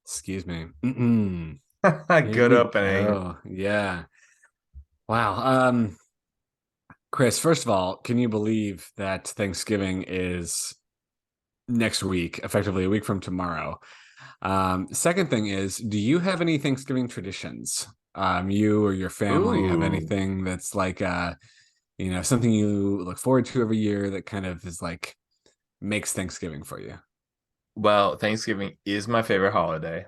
Excuse me. Here Good we opening. go. Yeah. Wow. Kris, first of all, can you believe that Thanksgiving is next week, effectively a week from tomorrow? Second thing is, do you have any Thanksgiving traditions? You or your family have Ooh. anything that's like something you look forward to every year that kind of is like makes Thanksgiving for you? Well, Thanksgiving is my favorite holiday.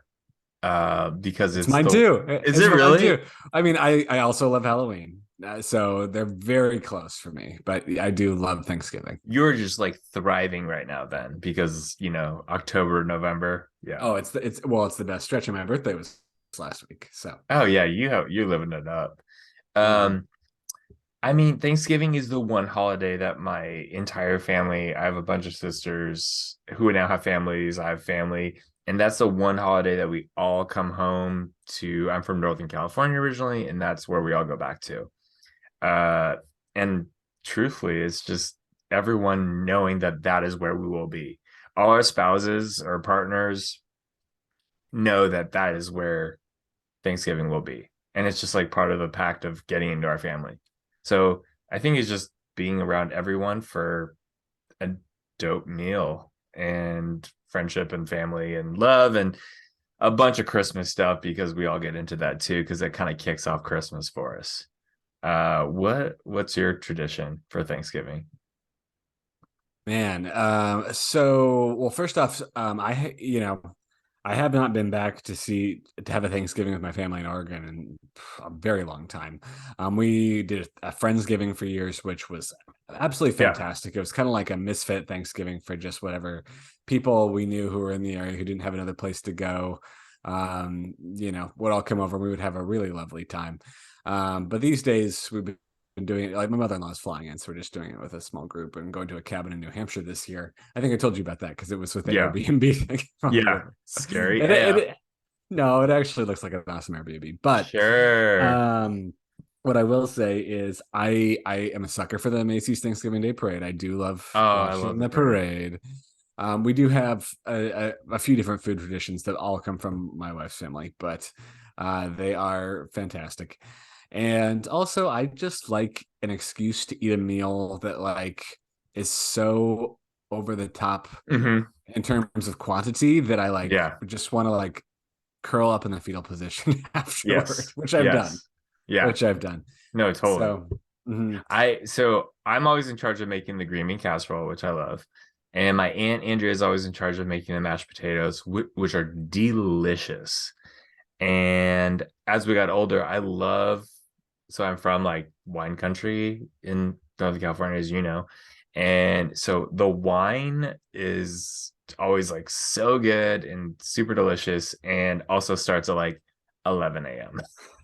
Because It's it's mine the too. Is It's it mine really? too. I mean, I also love Halloween, so they're very close for me. But I do love Thanksgiving. You're just like thriving right now then because, October, November. Yeah. Oh, it's the best stretch. And my birthday was last week, so Oh yeah, you're living it up. mhm. Um, I mean, Thanksgiving is the one holiday that my entire family, I have a bunch of sisters who now have families, I have family, and that's the one holiday that we all come home to. I'm from Northern California originally, and that's where we all go back to. Uh, and truthfully, it's just everyone knowing that that is where we will be. All our spouses or partners know that that is where Thanksgiving will be. And it's just like part of the pact of getting into our family. So I think it's just being around everyone for a dope meal and friendship and family and love and a bunch of Christmas stuff because we all get into that too, because it kind of kicks off Christmas for us. What's your tradition for Thanksgiving? Man. So well, first off, I have not been back to have a Thanksgiving with my family in Oregon in a very long time. We did a Friendsgiving for years, which was absolutely Yeah. fantastic. It was kind of like a misfit Thanksgiving for just whatever people we knew who were in the area who didn't have another place to go. Would all come over. And we would have a really lovely time. But these days we've been doing it like my mother-in-law is flying in, so we're just doing it with a small group and going to a cabin in New Hampshire this year. I think I told you about that because it was with the Yeah. Airbnb thing on the Yeah. river. Scary It, AF. it, no, it actually looks like an awesome Airbnb. But Sure. what I will say is I am a sucker for the Macy's Thanksgiving Day Parade. I do love Oh, I watching love the the parade. parade. We do have a few different food traditions that all come from my wife's family, but they are fantastic. And also, I just like an excuse to eat a meal that like is so over the top Hmm. in terms of quantity that I like Yeah. just want to like curl up in the fetal position afterward, Yes. Yes. Yeah. which I've done. No, totally. So, mhm. I'm always in charge of making the green bean casserole, which I love. And my aunt Andrea is always in charge of making the mashed potatoes, which are delicious. And as we got older, so I'm from like wine country in Northern California, as you know. And so the wine is always like so good and super delicious and also starts at like 11 a.m.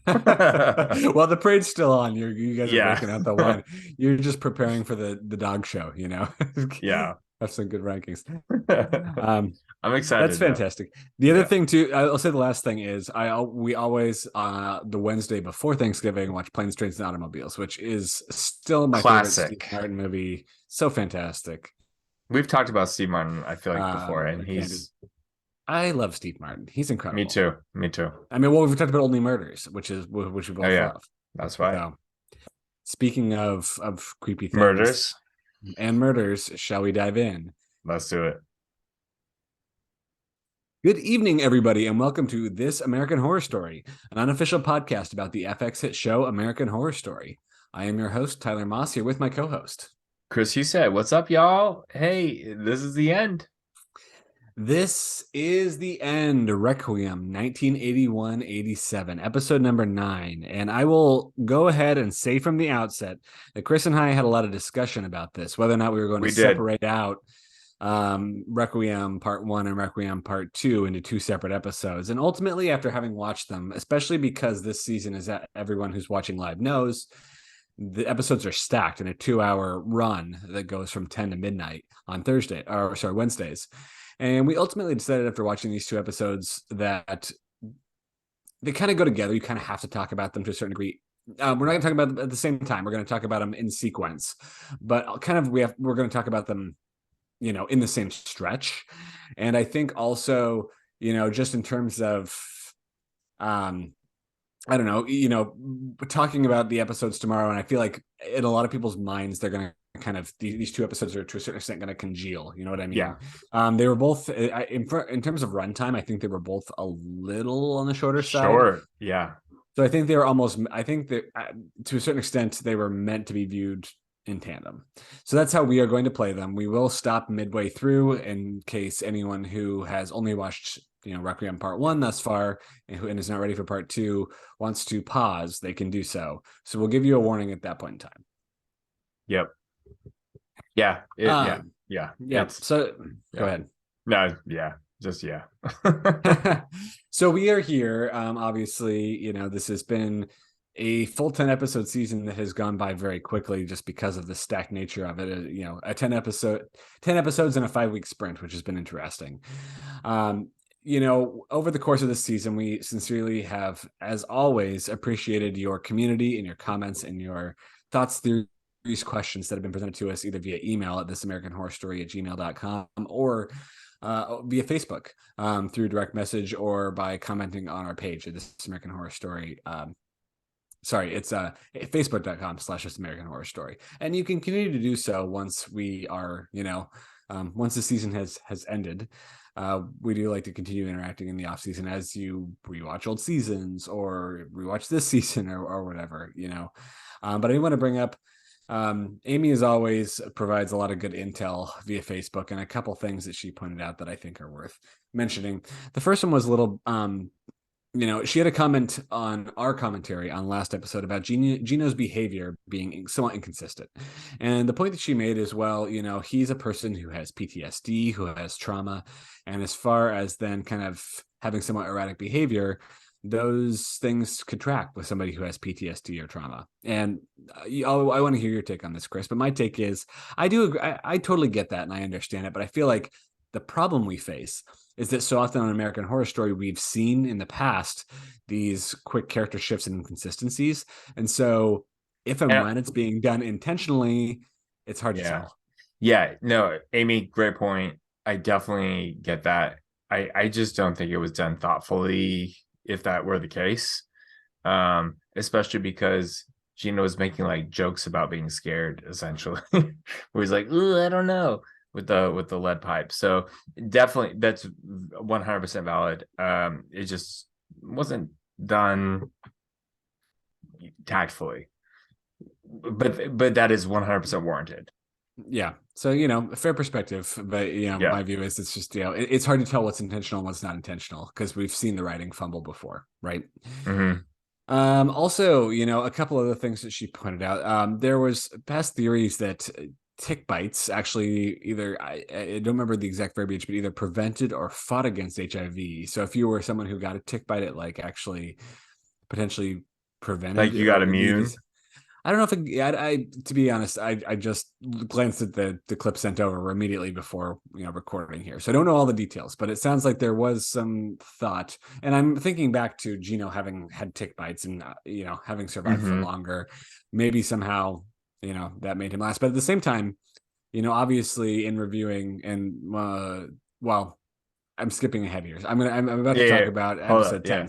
Well, the parade's still on. You guys are Yeah. breaking out the wine. You're just preparing for the dog show, Yeah. Have some good rankings. Um, I'm that's excited though. fantastic. The other Yeah. thing too, I'll say the last thing is we always the Wednesday before Thanksgiving watch Planes, Trains, and Automobiles, which is still my favorite Steve Classic. Martin movie. So fantastic. We've talked about Steve Martin, I feel like before, and With Candy. he's I love Steve Martin. He's me incredible. too. Me too. I mean, well, we've talked about Only Murders, which we Oh both yeah. love. That's why. So, speaking of creepy things Murders. and murders, shall we dive in? Let's do it. Good evening, everybody, and welcome to This American Horror Story, an unofficial podcast about the FX hit show American Horror Story. I am your host, Tyler Moss, here with my co-host. Kris, you said, "What's up, y'all? Hey, this is the end." This is the end, Requiem, 1981-87, episode number 9. And I will go ahead and say from the outset that Kris and I had a lot of discussion about this, whether or not we were going to We did. separate out Requiem Part 1 and Requiem Part 2 into two separate episodes. And ultimately, after having watched them, especially because this season, as everyone who's watching live knows, the episodes are stacked in a 2-hour run that goes from 10 to midnight on Wednesdays. And we ultimately decided after watching these two episodes that they kind of go together. You kind of have to talk about them to a certain degree. We're not going to talk about them at the same time. We're going to talk about them in sequence, but we're going to talk about them, in the same stretch. And I think also just in terms of, I don't know, talking about the episodes tomorrow, and I feel like in a lot of people's minds, they're going to kind of, these two episodes are to a certain extent going to congeal. You know what I mean? Yeah. They were both, in terms of runtime, I think they were both a little on the shorter side. Sure. Yeah. So I think they were almost, I think that to a certain extent, they were meant to be viewed in tandem. So that's how we are going to play them. We will stop midway through in case anyone who has only watched Requiem Part 1 thus far and is not ready for Part 2 wants to pause, they can do so. So we'll give you a warning at that point in time. Yep. Yeah. Yeah. So go ahead. No, yeah. Just yeah. So we are here. Obviously, this has been a full 10 episode season that has gone by very quickly just because of the stacked nature of it. A 10 episodes in a 5-week sprint, which has been interesting. Over the course of this season, we sincerely have, as always, appreciated your community and your comments and your thoughts through these questions that have been presented to us either via email at thisamericanhorrorstory@gmail.com or via Facebook through direct message or by commenting on our page at This American Horror Story. It's facebook.com/This American Horror Story. And you can continue to do so once we are, once the season has ended. We do like to continue interacting in the off season as you rewatch old seasons or rewatch this season or whatever, But I want to bring up, Amy, as always, provides a lot of good intel via Facebook, and a couple things that she pointed out that I think are worth mentioning. The first one was a little, she had a comment on our commentary on last episode about Gino's behavior being somewhat inconsistent. And the point that she made is, well, he's a person who has PTSD, who has trauma. And as far as then kind of having somewhat erratic behavior, those things could track with somebody who has PTSD or trauma. And I want to hear your take on this, Kris. But my take is, I do agree, I totally get that and I understand it. But I feel like the problem we face is that so often on American Horror Story, we've seen in the past these quick character shifts and inconsistencies. And so if and when it's being done intentionally, it's hard to tell. Yeah, no, Amy, great point. I definitely get that. I just don't think it was done thoughtfully if that were the case. Especially because Gino was making like jokes about being scared, essentially. Where he's like, "Ooh, I don't know," with the lead pipe. So definitely that's 100% valid. It just wasn't done tactfully. But that is 100% warranted. Yeah. So, a fair perspective, but my view is it's just, it's hard to tell what's intentional and what's not intentional because we've seen the writing fumble before, right? Mm-hmm. Also, a couple other things that she pointed out. There was past theories that tick bites actually either, I don't remember the exact verbiage, but either prevented or fought against HIV. So if you were someone who got a tick bite, it like actually potentially prevented, like you got immune. I don't know if I to be honest, I just glanced at the clip sent over immediately before recording here, so I don't know all the details, but it sounds like there was some thought. And I'm thinking back to Gino having had tick bites and having survived for longer, maybe somehow that made him last. But at the same time, obviously in reviewing and well, I'm skipping ahead here. I'm about to talk about episode 10.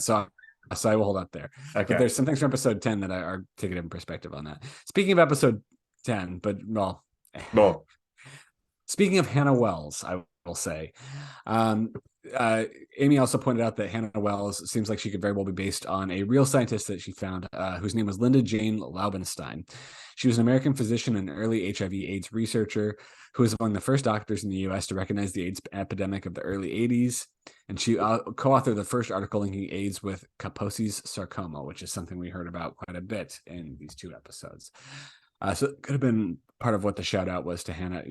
So I will hold up there. Okay. But there's some things from episode 10 that are taking a different perspective on that. Speaking of episode 10, but speaking of Hannah Wells, I will say, Amy also pointed out that Hannah Wells seems like she could very well be based on a real scientist that she found, whose name was Linda Jane Laubenstein. She was an American physician and early HIV/AIDS researcher who was among the first doctors in the U.S. to recognize the AIDS epidemic of the early 80s. And she co-authored the first article linking AIDS with Kaposi's sarcoma, which is something we heard about quite a bit in these two episodes. So it could have been part of what the shout out was to Hannah,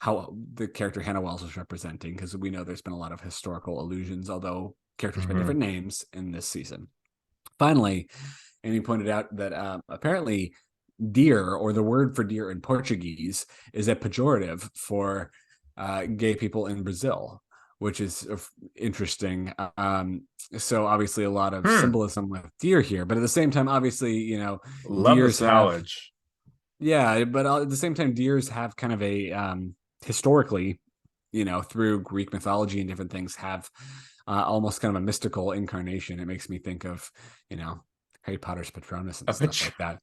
how the character Hannah Wells was representing, because we know there's been a lot of historical allusions, although characters by different names in this season. Finally, Amy pointed out that apparently dear, or the word for dear in Portuguese, is a pejorative for gay people in Brazil, which is interesting. So obviously a lot of symbolism with deer here, but at the same time, obviously, deers knowledge. Yeah, but at the same time, deers have kind of a historically, through Greek mythology and different things, have almost kind of a mystical incarnation. It makes me think of, Harry Potter's Patronus and stuff like that.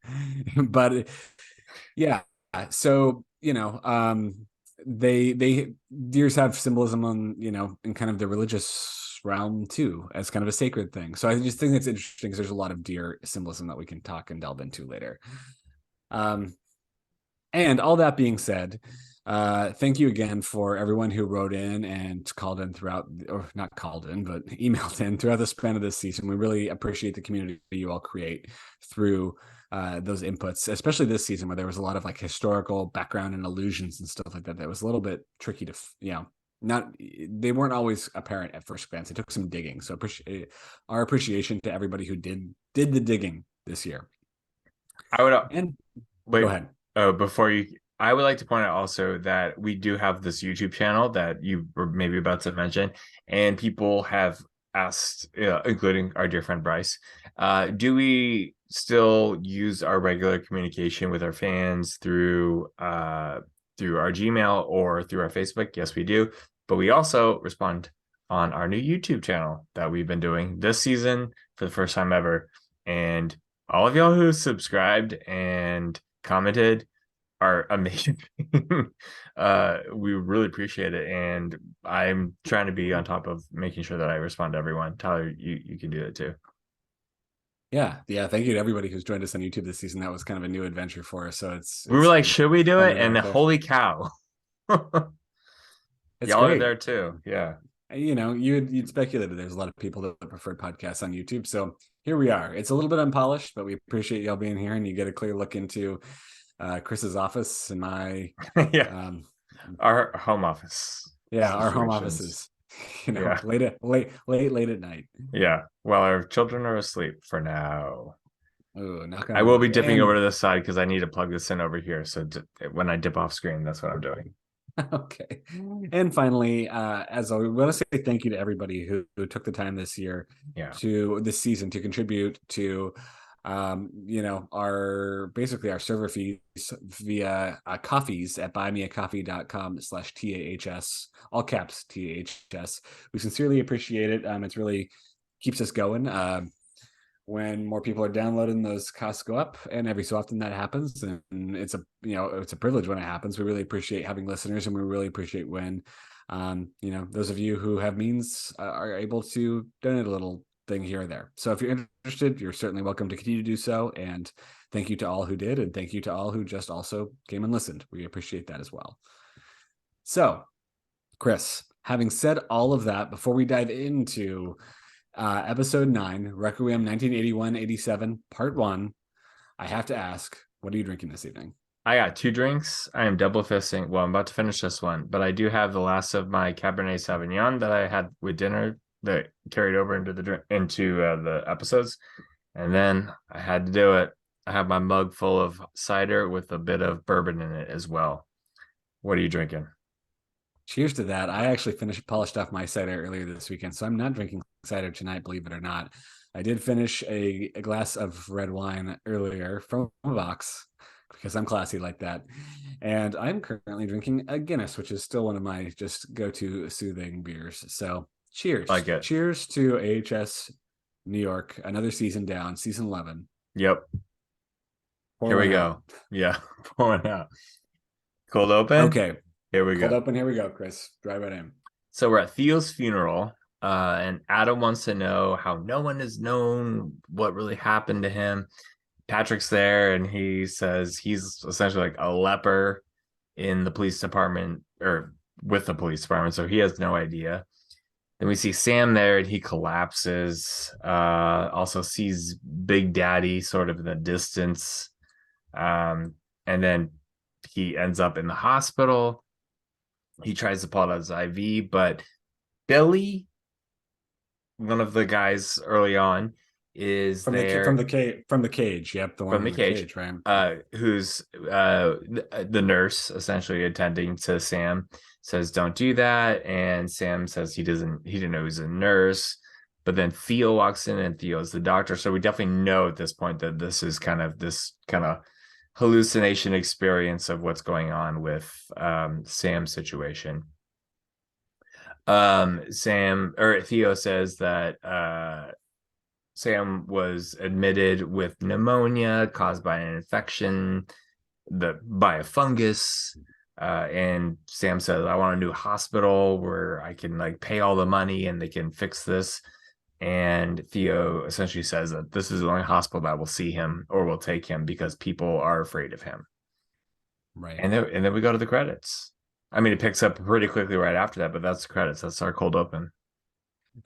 But yeah, so they deers have symbolism on in kind of the religious realm too, as kind of a sacred thing. So I just think it's interesting because there's a lot of deer symbolism that we can talk and delve into later. And all that being said, thank you again for everyone who wrote in and called in throughout, or not called in, but emailed in throughout the span of this season. We really appreciate the community you all create through those inputs, especially this season where there was a lot of like historical background and allusions and stuff like that. That was a little bit tricky to, they weren't always apparent at first glance. It took some digging. So our appreciation to everybody who did the digging this year. I would wait. Go ahead. I would like to point out also that we do have this YouTube channel that you were maybe about to mention, and people have asked, including our dear friend Bryce, do we still use our regular communication with our fans through our Gmail or through our Facebook? Yes, we do. But we also respond on our new YouTube channel that we've been doing this season for the first time ever. And all of y'all who subscribed and commented are amazing. We really appreciate it, and I'm trying to be on top of making sure that I respond to everyone. Tyler, you can do it too. Yeah. Thank you to everybody who's joined us on YouTube this season. That was kind of a new adventure for us. So we were like, should we do it? And holy cow, y'all great. Are there too. Yeah. You'd speculated there's a lot of people that prefer podcasts on YouTube. So here we are. It's a little bit unpolished, but we appreciate y'all being here, and you get a clear look into Chris's office and my our home office. Yeah, our home offices. Late at night. Yeah, while our children are asleep for now. Oh, I will be dipping over to the side because I need to plug this in over here. So when I dip off screen, that's what I'm doing. Okay. And finally, as always, we want to say thank you to everybody who took the time this year to this season to contribute to our server fees via coffees at buymeacoffee.com/TAHS, all caps TAHS. We sincerely appreciate it. It's really keeps us going. When more people are downloading, those costs go up, and every so often that happens, and it's a privilege when it happens. We really appreciate having listeners, and we really appreciate when those of you who have means are able to donate a little thing here or there. So if you're interested, you're certainly welcome to continue to do so. And thank you to all who did, and thank you to all who just also came and listened. We appreciate that as well. So, Kris, having said all of that, before we dive into episode 9, Requiem 1981-87, part 1, I have to ask, what are you drinking this evening? I got 2 drinks. I am double fisting. Well, I'm about to finish this one, but I do have the last of my Cabernet Sauvignon that I had with dinner that carried over into the episodes, and then I had to do it. I have my mug full of cider with a bit of bourbon in it as well. What are you drinking? Cheers to that. I actually polished off my cider earlier this weekend, so I'm not drinking cider tonight, believe it or not. I did finish a glass of red wine earlier from a box because I'm classy like that. And I'm currently drinking a Guinness, which is still one of my just go-to soothing beers. So cheers. Like it. Cheers to AHS New York, another season down, season 11. Yep. Here we go. Yeah, pouring out. Cold open? Okay. Here we go. Cold open, here we go, Kris. Drive right in. So we're at Theo's funeral, and Adam wants to know how no one has known what really happened to him. Patrick's there, and he says he's essentially like a leper in the police department, or with the police department, so he has no idea. Then we see Sam there, and he collapses. Also sees Big Daddy sort of in the distance. And then he ends up in the hospital. He tries to pull out his IV, but Billy, one of the guys early on, is from the cage. Yep, the one from the cage, right? Who's the nurse essentially attending to Sam, says don't do that, and Sam says he didn't know he was a nurse. But then Theo walks in, and Theo's the doctor. So we definitely know at this point that this is kind of hallucination experience of what's going on with Sam's situation. Theo says that Sam was admitted with pneumonia caused by an infection by a fungus. And Sam says, I want a new hospital where I can like pay all the money and they can fix this. And Theo essentially says that this is the only hospital that will see him or will take him because people are afraid of him. Right. And then we go to the credits. I mean, it picks up pretty quickly right after that, but that's the credits. That's our cold open.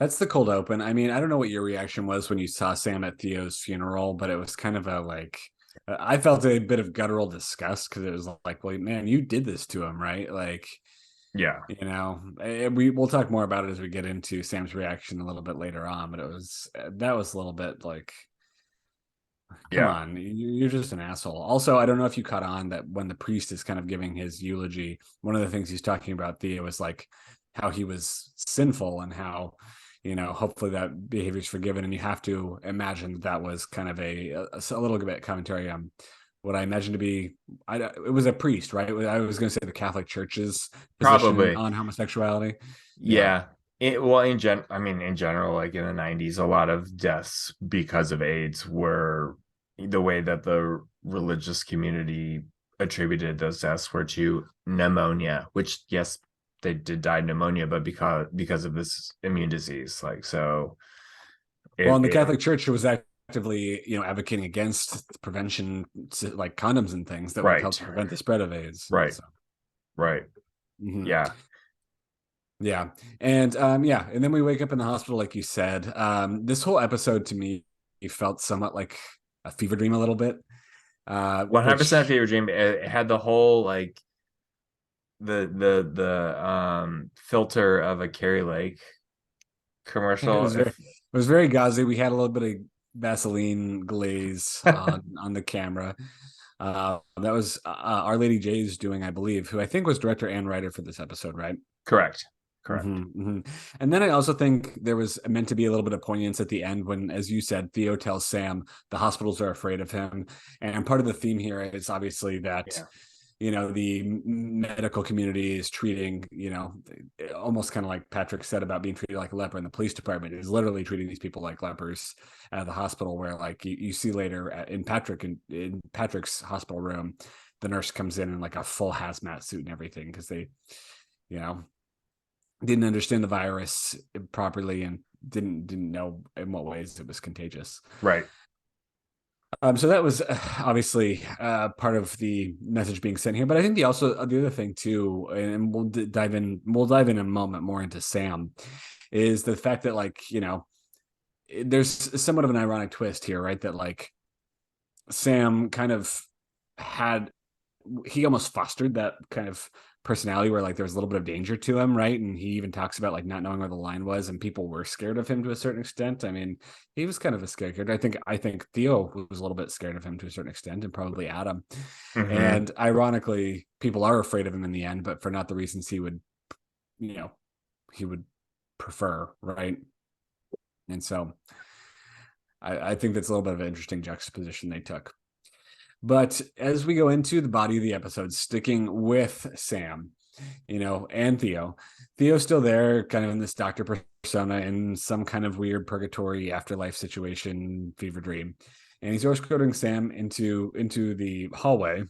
That's the cold open. I mean, I don't know what your reaction was when you saw Sam at Theo's funeral, but it was kind of a like, I felt a bit of guttural disgust because it was like, well, man, you did this to him, right? Like, Yeah. we'll talk more about it as we get into Sam's reaction a little bit later on, but that was a little bit like, come Yeah. on, you're just an asshole. Also, I don't know if you caught on that when the priest is kind of giving his eulogy, one of the things he's talking about Theo is like how he was sinful and how, hopefully that behavior is forgiven. And you have to imagine that was kind of a little bit commentary on what I imagine to be, it was a priest, right? I was going to say the Catholic Church's position Probably. on homosexuality. Yeah. In general, like in the 90s, a lot of deaths because of AIDS were the way that the religious community attributed those deaths were to pneumonia, which, yes, they did die of pneumonia, but because of this immune disease. Like, so Well, in the Catholic Church, it was actively, advocating against prevention, like condoms and things that would help right, prevent the spread of AIDS. right, So, right. mhm. Yeah. Yeah. And and then we wake up in the hospital, like you said. This whole episode to me felt somewhat like a fever dream a little bit. 100% Which fever dream. It had the whole like the filter of a Carrie Lake it commercial. was very If it was very gauzy. We had a little bit of Vaseline glaze on the camera. That was Our Lady J's doing, I believe, who I think was director and writer for this episode, right? correct. And then I also think there was meant to be a little bit of poignance at the end when, as you said, Theo tells Sam the hospitals are afraid of him. And part of the theme here is obviously that, the medical community is treating, almost kind of like Patrick said about being treated like a leper in the police department, is literally treating these people like lepers at the hospital, where like you see later in Patrick's hospital room, the nurse comes in like a full hazmat suit and everything because they, you know, didn't understand the virus properly and didn't know in what ways it was contagious. Right. So that was obviously part of the message being sent here. But I think the other thing too, and we'll dive in a moment more into Sam, is the fact that there's somewhat of an ironic twist here, right? That like Sam kind of he almost fostered that kind of personality where like there was a little bit of danger to him, right? And he even talks about like not knowing where the line was, and people were scared of him to a certain extent. I mean, he was kind of a scared character. I think Theo was a little bit scared of him to a certain extent, and probably Adam. Mm-hmm. And ironically, people are afraid of him in the end, but for not the reasons he would prefer, right? And so I think that's a little bit of an interesting juxtaposition they took. But as we go into the body of the episode, sticking with Sam, and Theo's still there, kind of in this doctor persona in some kind of weird purgatory afterlife situation, fever dream. And he's escorting Sam into the hallway.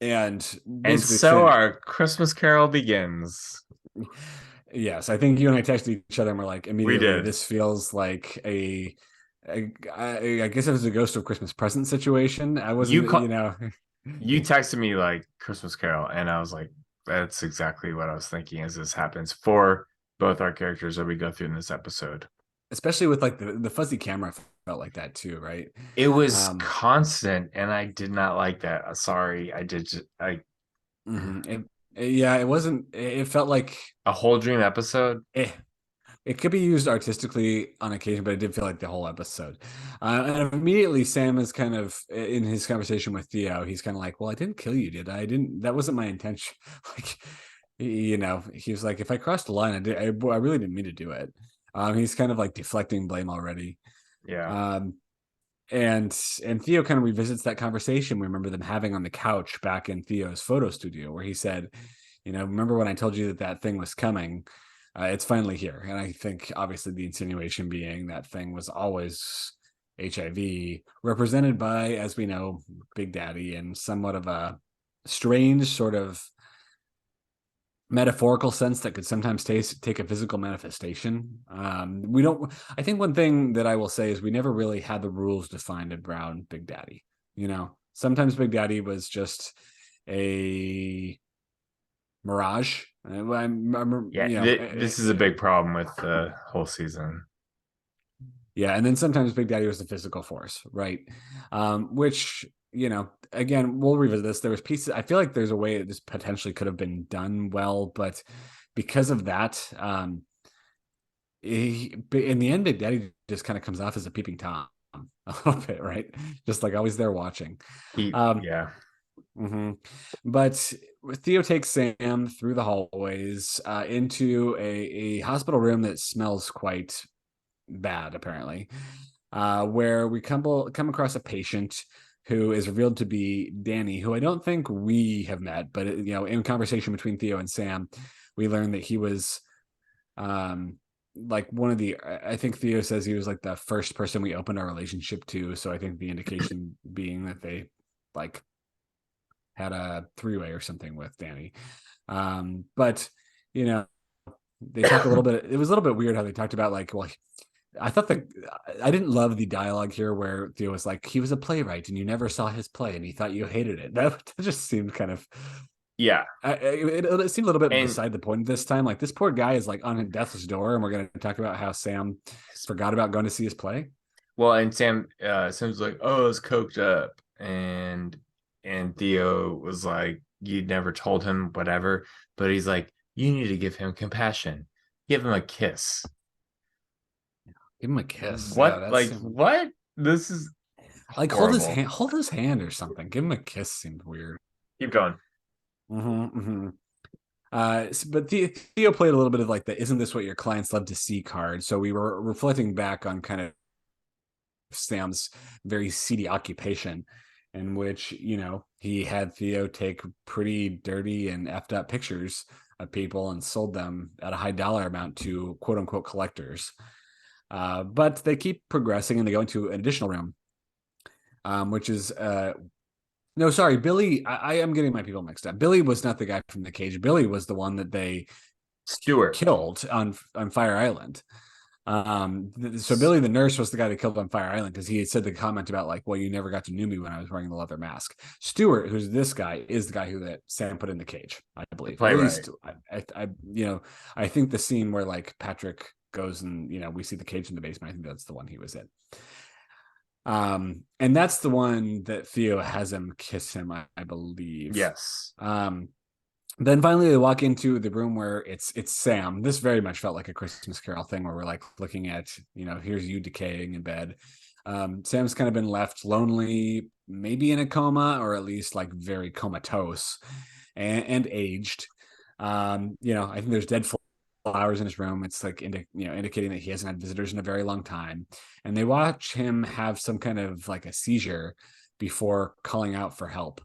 And basically So Sam, our Christmas Carol begins. yes, I think you and I texted each other and we're like, We immediately, did. this feels like I guess it was a Ghost of Christmas Present situation. I You wasn't, call, you texted me like Christmas Carol, and I was like, that's exactly what I was thinking as this happens for both our characters that we go through in this episode. especially with like the fuzzy camera felt like that too, right? It was Um, constant, and I did not like that. Sorry, I did. yeah, it wasn't. It felt like A whole dream episode. it could be used artistically on occasion, but it did feel like the whole episode. And immediately, Sam is kind of in his conversation with Theo. He's kind of like, "Well, I didn't kill you, did I? I didn't. That wasn't my intention." Like, he was like, "If I crossed the line, I really didn't mean to do it." He's kind of like deflecting blame already. Yeah. Um, and Theo kind of revisits that conversation we remember them having on the couch back in Theo's photo studio, where he said, remember when I told you that thing was coming? It's finally here. And I think obviously the insinuation being that thing was always HIV, represented by, as we know, Big Daddy, and somewhat of a strange sort of metaphorical sense that could sometimes take a physical manifestation. I think one thing that I will say is we never really had the rules defined around Big Daddy. Sometimes Big Daddy was just a mirage. This is a big problem with the whole season. Yeah, and then sometimes Big Daddy was the physical force, right? Which, again, we'll revisit this. There was pieces. I feel like there's a way that this potentially could have been done well, but because of that, in the end, Big Daddy just kind of comes off as a peeping Tom a little bit, right? Just like always there watching. Yeah. Mm-hmm. But Theo takes Sam through the hallways into a hospital room that smells quite bad, apparently, where we come across a patient who is revealed to be Danny, who I don't think we have met, but in conversation between Theo and Sam, we learned that he was like one of the, I think Theo says he was like the first person we opened our relationship to. So I think the indication being that they like had a three-way or something with Danny. But they talk a little bit, it was a little bit weird how they talked about like, well, I thought I didn't love the dialogue here where Theo was like, he was a playwright and you never saw his play and he thought you hated it. That just seemed kind of, yeah. It seemed a little bit beside the point this time. Like this poor guy is like on death's door, and we're going to talk about how Sam forgot about going to see his play. Well, and Sam's like, oh, it's coked up, and Theo was like, you never told him whatever, but he's like, you need to give him compassion, give him a kiss. Give him a kiss. What? Yeah, what? This is like horrible. Hold his hand or something. Give him a kiss seemed weird. Keep going. But Theo played a little bit of like the "Isn't this what your clients love to see?" card. So we were reflecting back on kind of Sam's very seedy occupation, in which he had Theo take pretty dirty and effed up pictures of people and sold them at a high dollar amount to quote unquote collectors. But they keep progressing and they go into an additional room, which is no, sorry, Billy. I am getting my people mixed up. Billy was not the guy from the cage. Billy was the one that they Stewart killed on Fire Island. So Billy the nurse was the guy they killed on Fire Island because he had said the comment about like, well, you never got to know me when I was wearing the leather mask. Stewart, who's this guy, is the guy that Sam put in the cage, I believe. At least, I think the scene where like Patrick goes and we see the cage in the basement, I think that's the one he was in. And that's the one that Theo has him kiss him, I believe. Yes. Then finally they walk into the room where it's Sam. This very much felt like a Christmas Carol thing where we're like looking at, here's you decaying in bed. Sam's kind of been left lonely, maybe in a coma, or at least like very comatose and aged. I think there's dead flowers in his room. It's like indicating that he hasn't had visitors in a very long time, and they watch him have some kind of like a seizure before calling out for help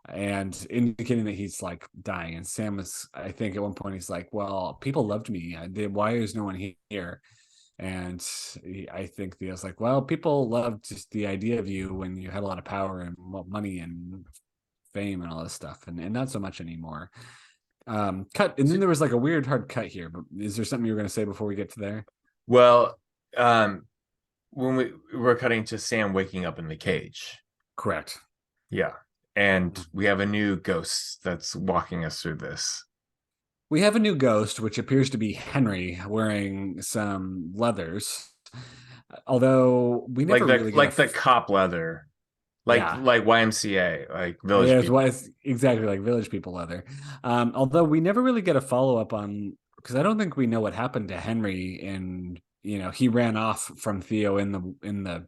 and indicating that he's like dying. And Sam is, I think at one point he's like, well, people loved me, why is no one here? And I think Theo's like, well, people loved just the idea of you when you had a lot of power and money and fame and all this stuff, and not so much anymore. Cut, and then there was like a weird hard cut here, but is there something you were going to say before we get to there? Well, when we're cutting to Sam waking up in the cage. Correct. Yeah. And we have a new ghost that's walking us through this. We have a new ghost, which appears to be Henry wearing some leathers. Although we never really get the cop leather. Like YMCA, like village people. It's exactly like village people leather. Although we never really get a follow-up on, because I don't think we know what happened to Henry, and he ran off from Theo in the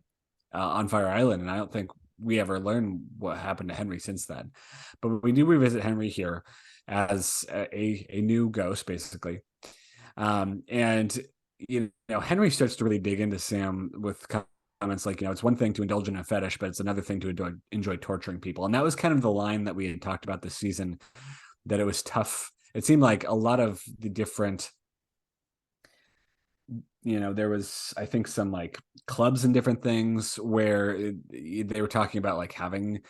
on Fire Island, and I don't think we ever learn what happened to Henry since then. But we do revisit Henry here as a new ghost, basically. And Henry starts to really dig into Sam with comments like, it's one thing to indulge in a fetish, but it's another thing to enjoy torturing people. And that was kind of the line that we had talked about this season, that it was tough it seemed like a lot of the different, there was, I think, some like clubs and different things where they were talking about like having,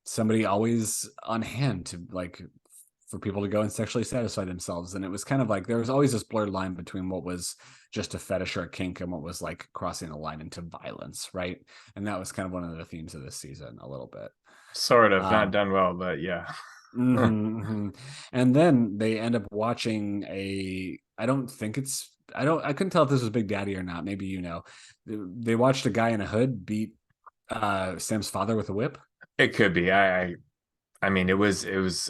somebody always on hand to like for people to go and sexually satisfy themselves. And it was kind of like there was always this blurred line between what was just a fetish or a kink and what was like crossing the line into violence, right? And that was kind of one of the themes of this season a little bit. Sort of, not done well, but yeah. And then they end up watching I couldn't tell if this was Big Daddy or not. Maybe they watched a guy in a hood beat Sam's father with a whip. It could be. I mean, it was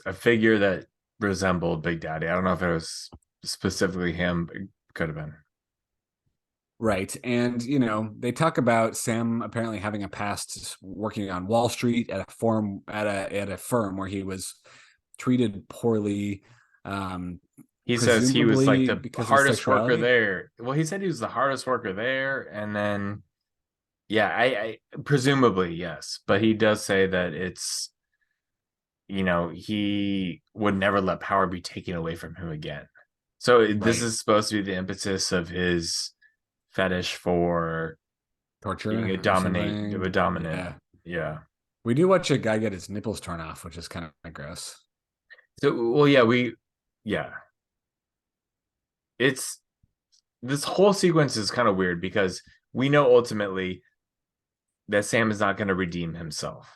a figure that resembled Big Daddy. I don't know if it was specifically him, but it could have been. Right. And, they talk about Sam apparently having a past working on Wall Street at a firm where he was treated poorly. He says he was like the hardest worker sexuality. there. Well, he said he was the hardest worker there. And then, yeah, I presumably, yes. But he does say that it's, he would never let power be taken away from him again. So this is supposed to be the impetus of his fetish for torture, being a dominant. Yeah. We do watch a guy get his nipples torn off, which is kind of gross. So, well, yeah. It's this whole sequence is kind of weird because we know ultimately that Sam is not going to redeem himself.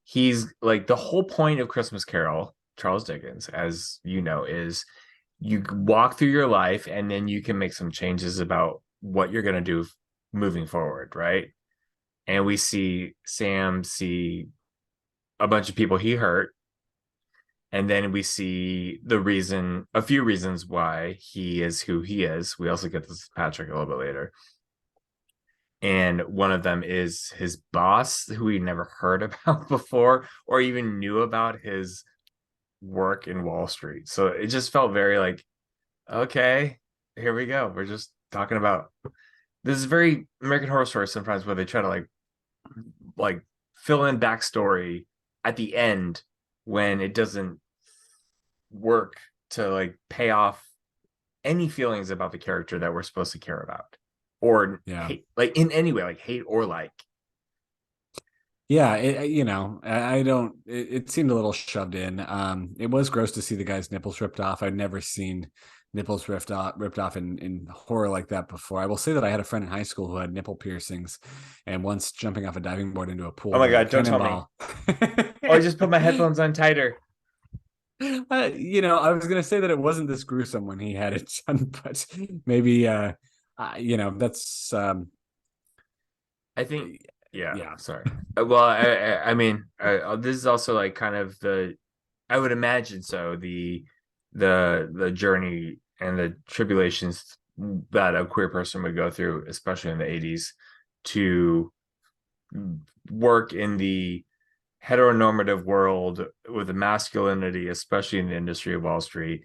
He's like the whole point of Christmas Carol, Charles Dickens, as you know, is you walk through your life and then you can make some changes about what you're going to do moving forward, right? And we see Sam see a bunch of people he hurt. And then we see a few reasons why he is who he is. We also get this with Patrick a little bit later. And one of them is his boss, who we never heard about before or even knew about his work in Wall Street. So it just felt very like, okay, here we go. We're just talking about this is very American Horror Story sometimes where they try to like fill in backstory at the end when it doesn't work to like pay off any feelings about the character that we're supposed to care about or hate, like in any way, like hate or like. Yeah, I don't. It seemed a little shoved in. It was gross to see the guy's nipples ripped off. I'd never seen nipples ripped off in horror like that before. I will say that I had a friend in high school who had nipple piercings, and once jumping off a diving board into a pool. Oh my god! Don't tell me. Or I just put my headphones on tighter. I was gonna say that it wasn't this gruesome when he had it done, but maybe that's. I think. Yeah. Sorry. Well, I mean, this is also like kind of I would imagine so the journey and the tribulations that a queer person would go through, especially in the 80s, to work in the heteronormative world with the masculinity, especially in the industry of Wall Street.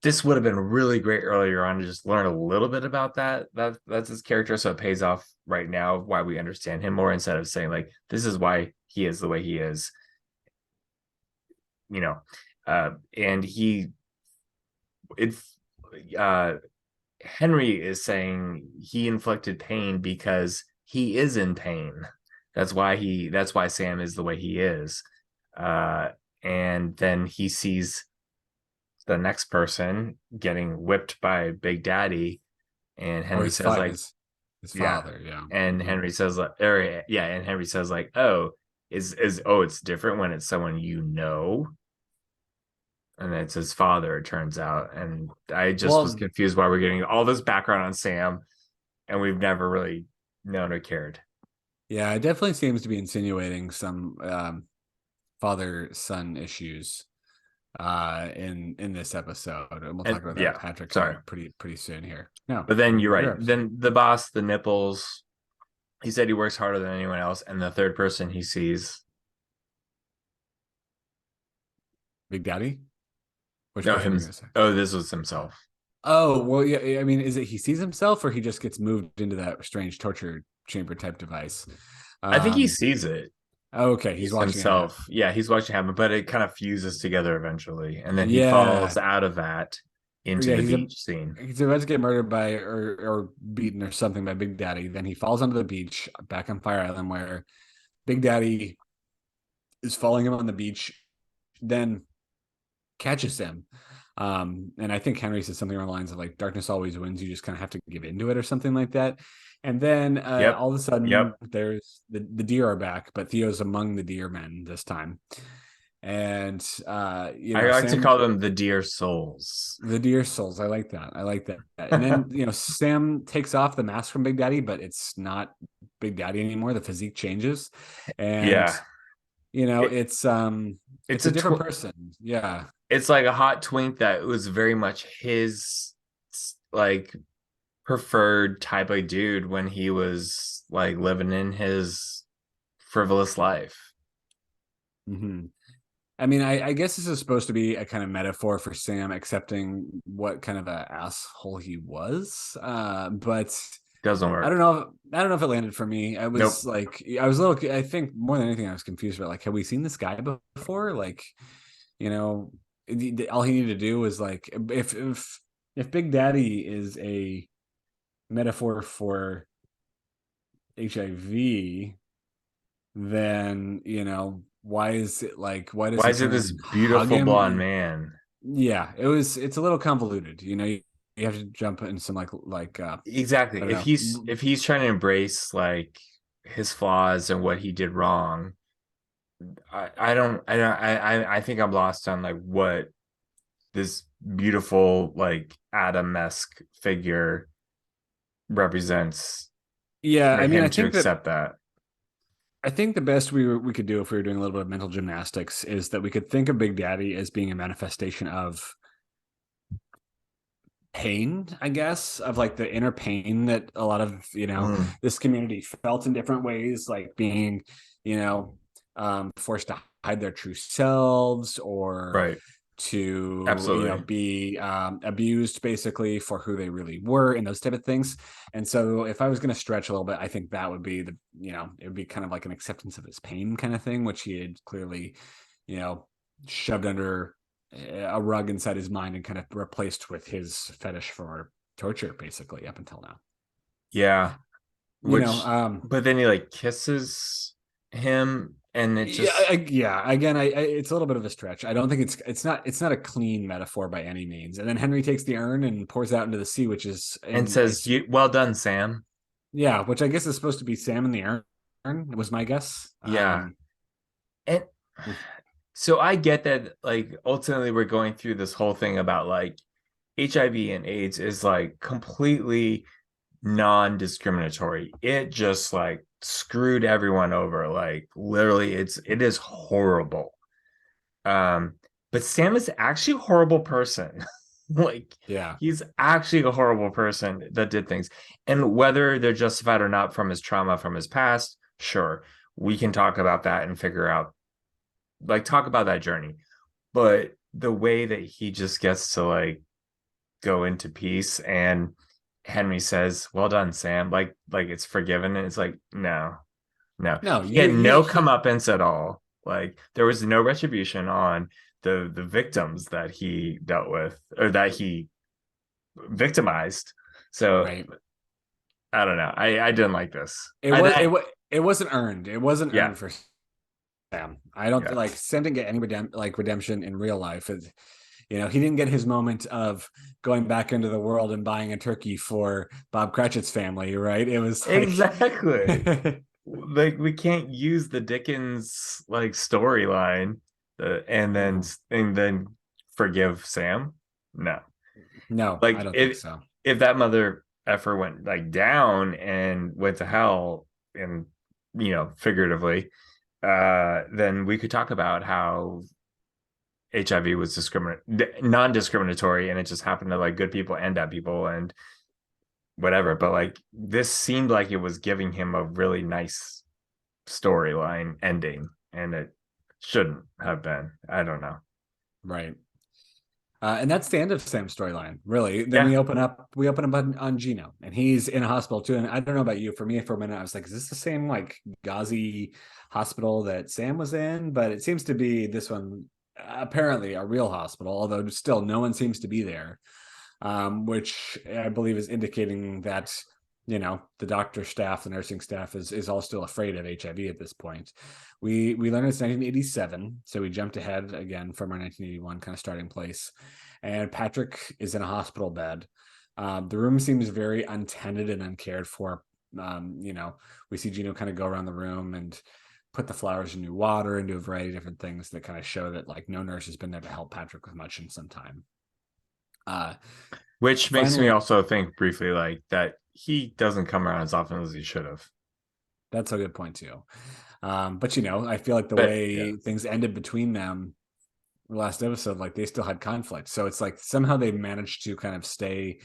This would have been really great earlier on to just learn a little bit about that's his character, so it pays off right now why we understand him more instead of saying like this is why he is the way he is, and Henry is saying he inflicted pain because he is in pain. That's why Sam is the way he is, and then he sees the next person getting whipped by Big Daddy, and Henry says like his father, and Henry says like, and Henry says like, oh, it's different when it's someone and it's his father, it turns out, and I just was confused why we're getting all this background on Sam, and we've never really known or cared. Yeah, it definitely seems to be insinuating some father-son issues in this episode, and we'll talk about that with Patrick pretty soon here. No, but then you're right. Then the boss, the nipples, he said he works harder than anyone else, and the third person he sees, Big Daddy. This was himself. Oh well, yeah. I mean, is it he sees himself, or he just gets moved into that strange torture chamber type device? I think he sees it. Okay, he's He's watching it happen. himself. Yeah, he's watching it happen, but it kind of fuses together eventually, and then he Yeah, falls out of that into yeah, the beach scene. he's about to get murdered by or beaten or something by Big Daddy. Then he falls onto the beach back on Fire Island where Big Daddy is following him on the beach, then catches him. And I think Henry says something along the lines of like darkness always wins, you just kind of have to give into it or something like that. And then Yep. all of a sudden Yep. there's the deer are back, but Theo's among the deer men this time. And I like to Sam, call them the dear souls. the deer souls. I like that. I like that. And then Sam takes off the mask from Big Daddy, but it's not Big Daddy anymore. The physique changes, and Yeah. It, it's it's a a different person. Yeah. it's like a hot twink that was very much his like preferred type of dude when he was like living in his frivolous life. Mm-hmm. I mean, I guess this is supposed to be a kind of metaphor for Sam accepting what kind of an asshole he was. But Doesn't I don't work. know. I don't know if it landed for me. I was Nope. like, I was a little. I think more than anything, I was confused about like, have we seen this guy before? Like, you know, all he needed to do was like, if Big Daddy is a metaphor for HIV, then why is it like why does Why he is it turn this and hug beautiful him? blonde man? Yeah, it's a little convoluted. You have to jump in some like Exactly. I don't If know. he's trying to embrace like his flaws and what he did wrong, I think I'm lost on like what this beautiful like Adam-esque figure represents Yeah, for I mean, him to accept that. I think the best we could do if we were doing a little bit of mental gymnastics is that we could think of Big Daddy as being a manifestation of pain, I guess, of like the inner pain that a lot of Mm, this community felt in different ways, like being you know forced to hide their true selves, or right. to Absolutely. be abused basically for who they really were, and those type of things. And so if I was going to stretch a little bit, I think that would be it would be kind of like an acceptance of his pain kind of thing, which he had clearly you know shoved under a rug inside his mind and kind of replaced with his fetish for torture basically up until now. Yeah. you know Which, um but then he like kisses him, and it yeah, just yeah. Again, it's a little bit of a stretch. I don't think it's not a clean metaphor by any means. And then Henry takes the urn and pours out into the sea, which is and and says, it's "You well done, Sam." yeah, which I guess is supposed to be Sam in the urn. Was my guess. Yeah. And Which, so I get that like ultimately we're going through this whole thing about like HIV and AIDS is like completely non-discriminatory. It just like screwed everyone over. Like literally it is horrible. Um, but Sam is actually a horrible person. Like yeah, he's actually a horrible person that did things. And whether they're justified or not from his trauma from his past, sure, we can talk about that and figure out like talk about that journey. But the way that he just gets to like go into peace and Henry says, "Well done, Sam." Like it's forgiven, and it's like, no, no. no, He had you no he comeuppance at all. Like there was no retribution on the victims that he dealt with or that he victimized. So right. I don't know. I didn't like this. It I, was I it wasn't earned. It wasn't yeah earned for Sam. I don't yeah like Sam didn't get any redemption in real life. He didn't get his moment of going back into the world and buying a turkey for Bob Cratchit's family, right? It was like, exactly. Like we can't use the Dickens like storyline no, and then forgive Sam. No, no, I like don't think so. if that mother effer went like down and went to hell and figuratively, then we could talk about how HIV was non-discriminatory and it just happened to like good people and bad people and whatever. But like this seemed like it was giving him a really nice storyline ending, and it shouldn't have been. I don't know. Right. And that's the end of Sam's storyline, really. Then Yeah. we open up on Gino, and he's in a hospital too. And I don't know about you, for me, for a minute, I was like, is this the same like gauzy hospital that Sam was in? But it seems to be this one, apparently a real hospital, although still no one seems to be there, which I believe is indicating that the doctor staff, the nursing staff is all still afraid of HIV at this point. We learned it's 1987, so we jumped ahead again from our 1981 kind of starting place, and Patrick is in a hospital bed. The room seems very untended and uncared for. We see Gino kind of go around the room and put the flowers in new water and do a variety of different things that kind of show that like no nurse has been there to help Patrick with much in some time. Which makes me Finally, also think briefly like that he doesn't come around as often as he should have. that's a good point too. But I feel like the But yeah, way things ended between them last episode, like they still had conflict. So it's like somehow they managed to kind of stay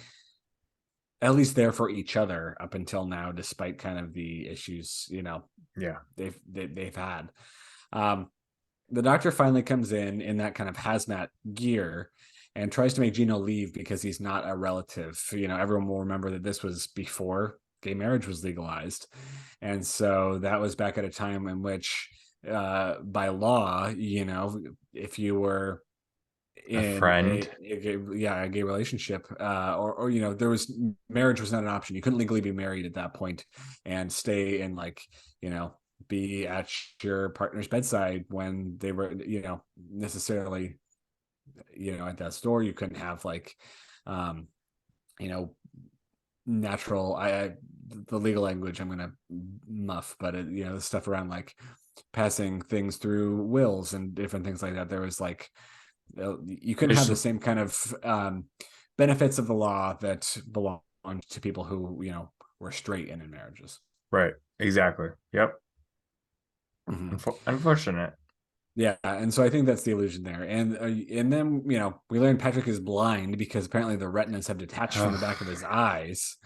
at least there for each other up until now, despite kind of the issues, yeah, they've had. The doctor finally comes in that kind of hazmat gear and tries to make Gino leave because he's not a relative. Everyone will remember that this was before gay marriage was legalized. And so that was back at a time in which, by law, if you were a in friend. a gay relationship, or there was marriage was not an option. You couldn't legally be married at that point and stay in like, be at your partner's bedside when they were, necessarily, at that store. You couldn't have like, you know, natural. The legal language I'm gonna muff, but the stuff around like passing things through wills and different things like that. There was like you couldn't have There's the same kind of benefits of the law that belong to people who were straight and in marriages. right, exactly. Yep. Mhm. Unfortunate. Yeah, and so I think that's the illusion there, and then we learn Patrick is blind because apparently the retinas have detached from the back of his eyes.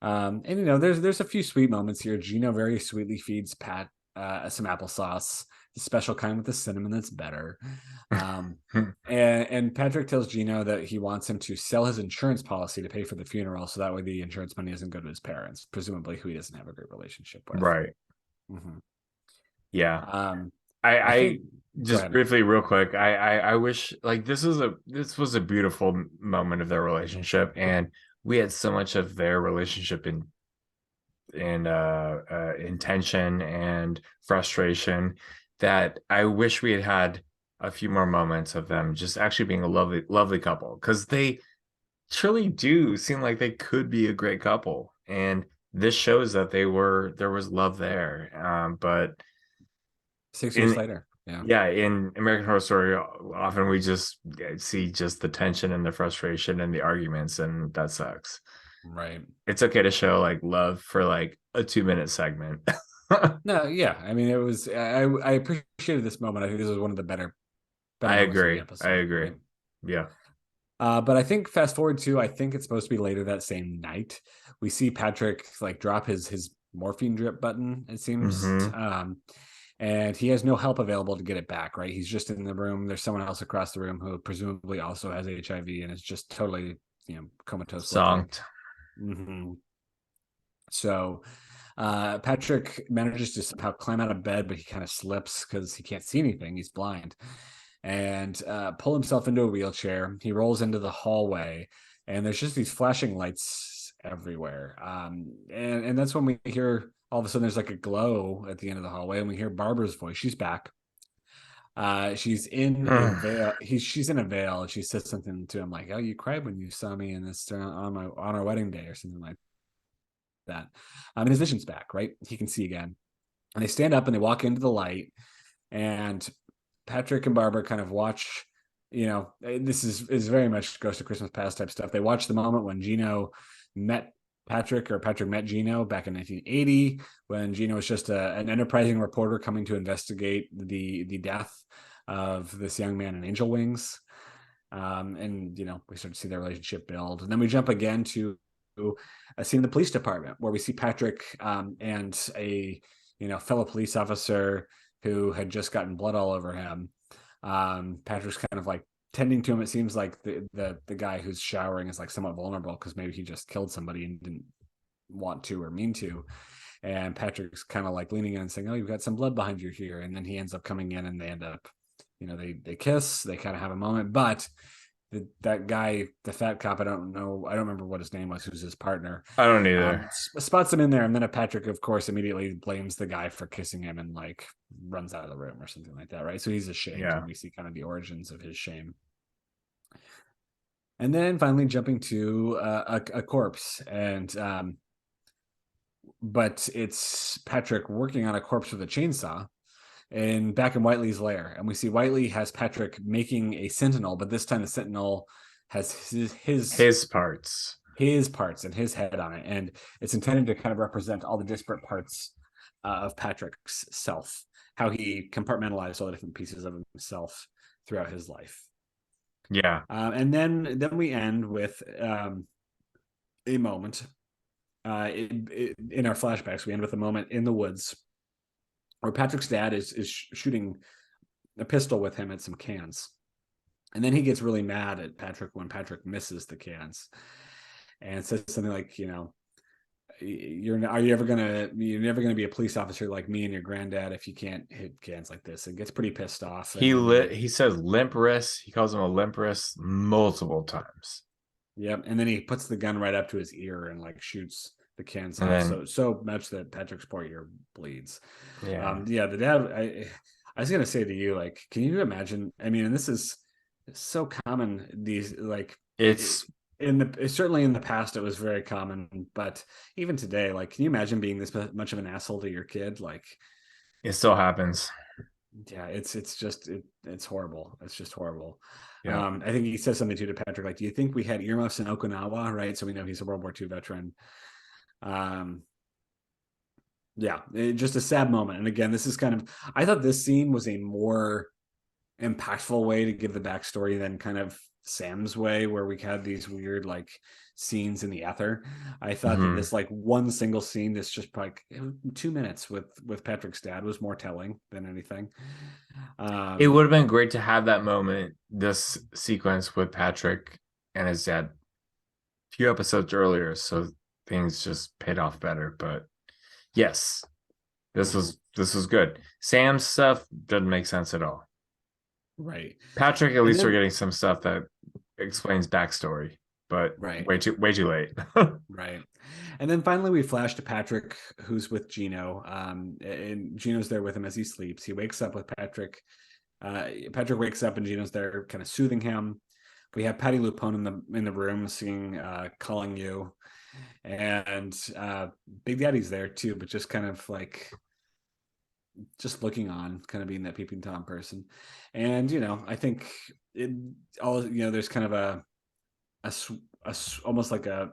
And there's a few sweet moments here. Gino very sweetly feeds Pat some applesauce, the special kind with the cinnamon that's better. And Patrick tells Gino that he wants him to sell his insurance policy to pay for the funeral, so that way the insurance money doesn't go to his parents, presumably who he doesn't have a great relationship with. Right. Mhm. Yeah. Um, I I think. Go just ahead. briefly, real quick. I wish like this was a beautiful moment of their relationship, and we had so much of their relationship in tension and frustration that I wish we had had a few more moments of them just actually being a lovely, lovely couple because they truly do seem like they could be a great couple, and this shows that there was love there. But 6 years in later. Yeah. yeah, in American Horror Story, often we just see just the tension and the frustration and the arguments, and that sucks. Right. It's okay to show like love for like a 2 minute segment. No, yeah. I mean, it was. I appreciated this moment. I think this was one of the better I moments of the agree. I episode. agree. Right. Yeah. But I think fast forward to, I think it's supposed to be later that same night. We see Patrick like drop his morphine drip button. It seems, Mm-hmm. and he has no help available to get it back. Right, he's just in the room. There's someone else across the room who presumably also has HIV and is just totally comatose looking. Zonked. Mm-hmm. So Patrick manages to somehow climb out of bed, but he kind of slips because he can't see anything. He's blind, and pull himself into a wheelchair. He rolls into the hallway, and there's just these flashing lights everywhere. And that's when we hear all of a sudden there's like a glow at the end of the hallway, and we hear Barbara's voice. She's back. She's in a veil. She's in a veil, and she says something to him like, "Oh, you cried when you saw me in this on our wedding day," or something like that. And his vision's back. Right, he can see again. And they stand up and they walk into the light, and Patrick and Barbara kind of watch. This is very much Ghost of Christmas Past type stuff. They watch the moment when Gino met Patrick, or Patrick met Gino back in 1980, when Gino was just an enterprising reporter coming to investigate the death of this young man in Angel Wings. And we start to see their relationship build, and then we jump again to a scene in the police department where we see Patrick and a fellow police officer who had just gotten blood all over him. Patrick's kind of like tending to him. It seems like the guy who's showering is like somewhat vulnerable because maybe he just killed somebody and didn't want to or mean to. And Patrick's kind of like leaning in and saying, "Oh, you've got some blood behind you here." And then he ends up coming in and they end up, they kiss, they kind of have a moment. But that guy, the fat cop, I don't remember what his name was, who's his partner, I don't either. spots him in there. And then Patrick, of course, immediately blames the guy for kissing him and like runs out of the room or something like that. Right. So he's ashamed. Yeah. And we see kind of the origins of his shame. And then finally jumping to a corpse. And, but it's Patrick working on a corpse with a chainsaw and back in Whiteley's lair. And we see Whiteley has Patrick making a sentinel, but this time the sentinel has his parts and his head on it. And it's intended to kind of represent all the disparate parts of Patrick's self, how he compartmentalized all the different pieces of himself throughout his life. Yeah. And then we end with a moment in our flashbacks. We end with a moment in the woods where Patrick's dad is shooting a pistol with him at some cans. And then he gets really mad at Patrick when Patrick misses the cans and says something like, you're never gonna be a police officer like me and your granddad if you can't hit cans like this. And gets pretty pissed off. He says limp wrist. He calls him a limp wrist multiple times. Yep. And then he puts the gun right up to his ear and like shoots the cans off so much that Patrick's poor ear bleeds. Yeah. The dad, I was gonna say to you, like, can you imagine? I mean, and this is so common. These like it's certainly in the past it was very common, but even today, like, can you imagine being this much of an asshole to your kid? Like, it still happens. Yeah, it's horrible. It's just horrible. Yeah. I think he says something too to Patrick, like, do you think we had earmuffs in Okinawa? Right. So we know he's a World War II veteran. Just a sad moment. And again, this is I thought this scene was a more impactful way to give the backstory than kind of Sam's way, where we had these weird like scenes in the ether. I thought that this like one single scene, this just like 2 minutes with Patrick's dad was more telling than anything. It would have been great to have that moment, this sequence with Patrick and his dad a few episodes earlier, so things just paid off better. But yes, this was good. Sam's stuff doesn't make sense at all. Right. Patrick, at least we're getting some stuff that explains backstory, but way too late. Right. And then finally we flash to Patrick, who's with Gino. And Gino's there with him as he sleeps. He wakes up with Patrick. Patrick wakes up and Gino's there kind of soothing him. We have Patty Lupone in the room singing Calling You. And Big Daddy's there too, but just kind of like just looking on, kind of being that peeping Tom person. And I think there's kind of almost like a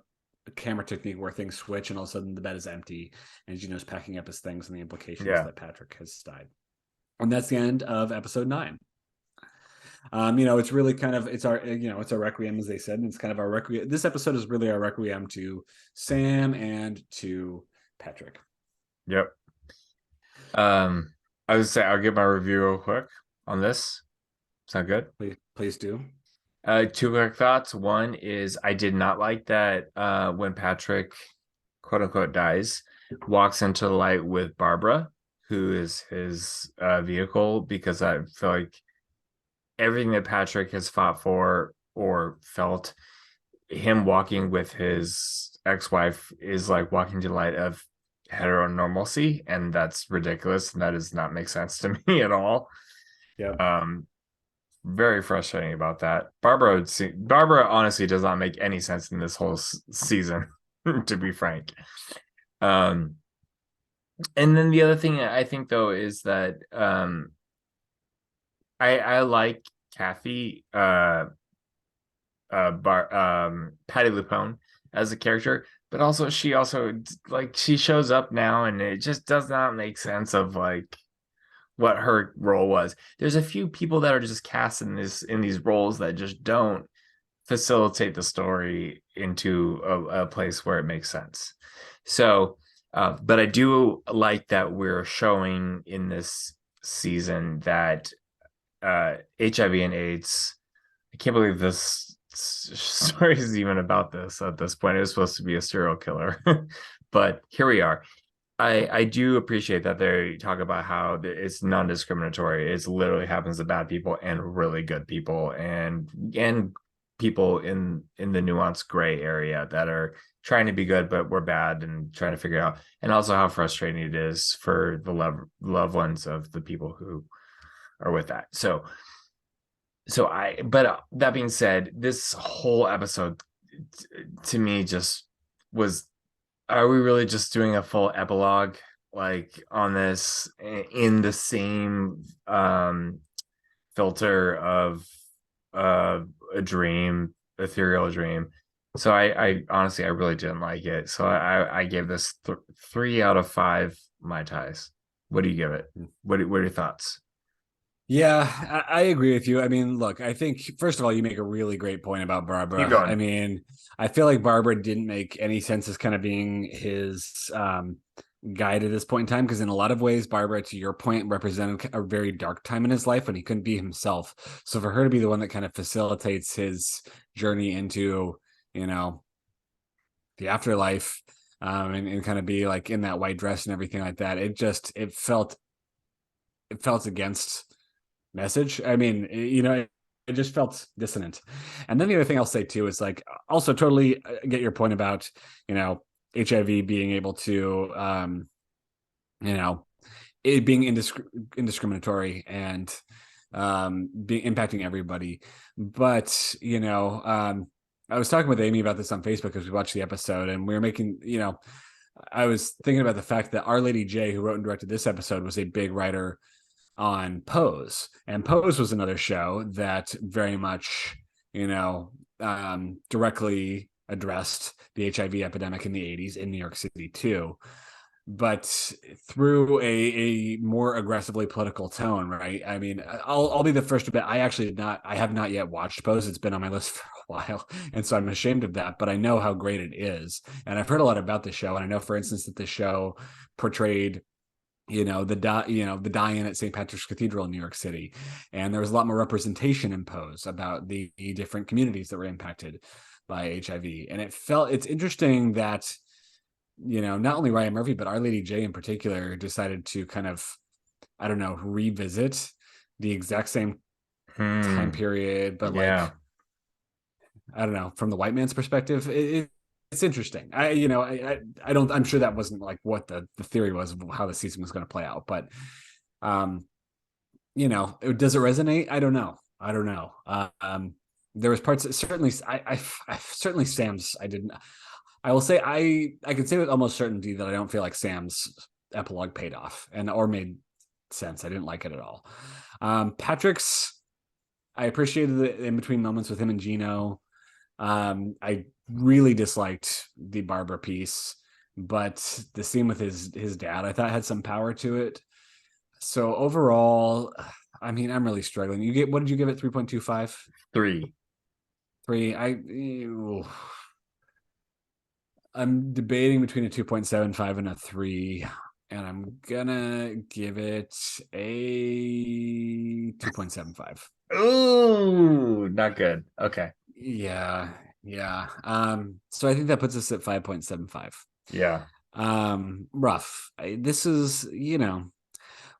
camera technique where things switch and all of a sudden the bed is empty and Gino's packing up his things, and the implications that Patrick has died. And that's the end of episode 9. It's really kind of it's our requiem, as they said, and it's kind of our requiem. This episode is really our requiem to Sam and to Patrick. Yep. I would say I'll give my review real quick on this. Sound good? Please do. 2 quick thoughts. One is I did not like that when Patrick, quote unquote, dies, walks into the light with Barbara, who is his vehicle, because I feel like everything that Patrick has fought for or felt, him walking with his ex-wife is like walking to the light of heteronormalcy, and that's ridiculous, and that does not make sense to me at all. Yeah. Very frustrating about that. Barbara honestly does not make any sense in this whole season, to be frank. And then the other thing I think though is that I like Kathy Patty Lupone as a character, but also she shows up now and it just does not make sense of like what her role was. There's a few people that are just cast in these roles that just don't facilitate the story into a place where it makes sense. So but I do like that we're showing in this season that HIV and AIDS can't believe this story is even about this at this point. It was supposed to be a serial killer, but here we are. I do appreciate that they talk about how it's non-discriminatory. It literally happens to bad people and really good people, and people in the nuanced gray area that are trying to be good but we're bad and trying to figure it out. And also how frustrating it is for the loved ones of the people who are with that. But that being said, this whole episode to me just was, are we really just doing a full epilogue like on this in the same filter of a dream, ethereal dream? So I honestly, I really didn't like it. So I gave this 3 out of 5 Mai Tais. What do you give it? What are your thoughts? Yeah, I agree with you. I mean, look, I think first of all, you make a really great point about Barbara. Keep going. I mean, I feel like Barbara didn't make any sense as kind of being his guide at this point in time, because in a lot of ways, Barbara, to your point, represented a very dark time in his life when he couldn't be himself. So for her to be the one that kind of facilitates his journey into, you know, the afterlife, and kind of be like in that white dress and everything like that, it felt against message. I mean, it just felt dissonant. And then the other thing I'll say too is like, also totally get your point about, HIV being able to, it being indiscriminatory and being impacting everybody. But, I was talking with Amy about this on Facebook as we watched the episode, and we were making, I was thinking about the fact that Our Lady J, who wrote and directed this episode, was a big writer on Pose, and Pose was another show that very much directly addressed the HIV epidemic in the 80s in New York City too, but through a more aggressively political tone, right? I mean, I'll be the first to bet I have not yet watched Pose. It's been on my list for a while, and so I'm ashamed of that, but I know how great it is, and I've heard a lot about the show, and I know, for instance, that the show portrayed the die-in at St. Patrick's Cathedral in New York City. And there was a lot more representation in Pose about the different communities that were impacted by HIV. And it's interesting that, not only Ryan Murphy, but Our Lady J in particular decided to kind of, I don't know, revisit the exact same time period, but like, I don't know, from the white man's perspective, it's interesting. I'm sure that wasn't like what the theory was of how the season was going to play out, but does it resonate? I don't know. There was parts that certainly, I certainly Sam's, I will say I can say with almost certainty that I don't feel like Sam's epilogue paid off or made sense. I didn't like it at all. Patrick's, I appreciated the in-between moments with him and Gino. I really disliked the Barbara piece, but the scene with his dad, I thought, had some power to it. So overall, I mean, I'm really struggling. What did you give it? 3.25? 3. I'm debating between a 2.75 and a 3, and I'm gonna give it a 2.75. Ooh, not good. Okay. Yeah. So I think that puts us at 5.75. Yeah. Rough. This is,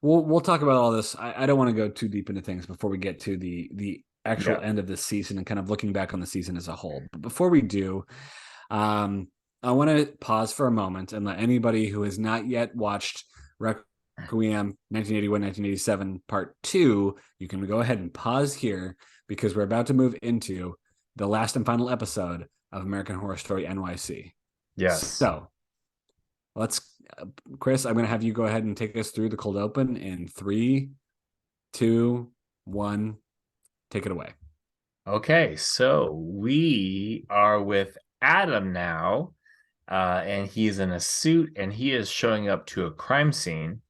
we'll talk about all this. I don't want to go too deep into things before we get to the actual end of this season and kind of looking back on the season as a whole. But before we do, I want to pause for a moment and let anybody who has not yet watched Requiem 1981-1987 Part 2, you can go ahead and pause here, because we're about to move into the last and final episode of American Horror Story NYC. Yes. So Kris, I'm going to have you go ahead and take us through the cold open in 3, 2, 1. Take it away. Okay, so we are with Adam now, and he's in a suit, and he is showing up to a crime scene,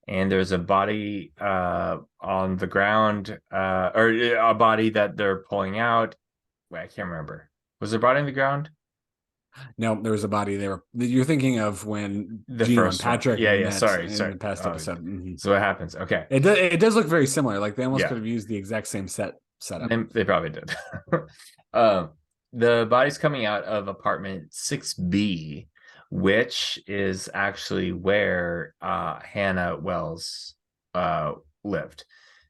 and there's a body on the ground, or a body that they're pulling out. Wait, I can't remember. Was there a body on the ground? No, there was a body there. You're thinking of when The Gino first and Patrick one. Yeah, met sorry. in the past episode. Mm-hmm. So what happens? Okay. It does look very similar. Like they almost Yeah. could have used the exact same set setup. They probably did. um, the body's coming out of apartment 6B, which is actually where Hannah Wells lived.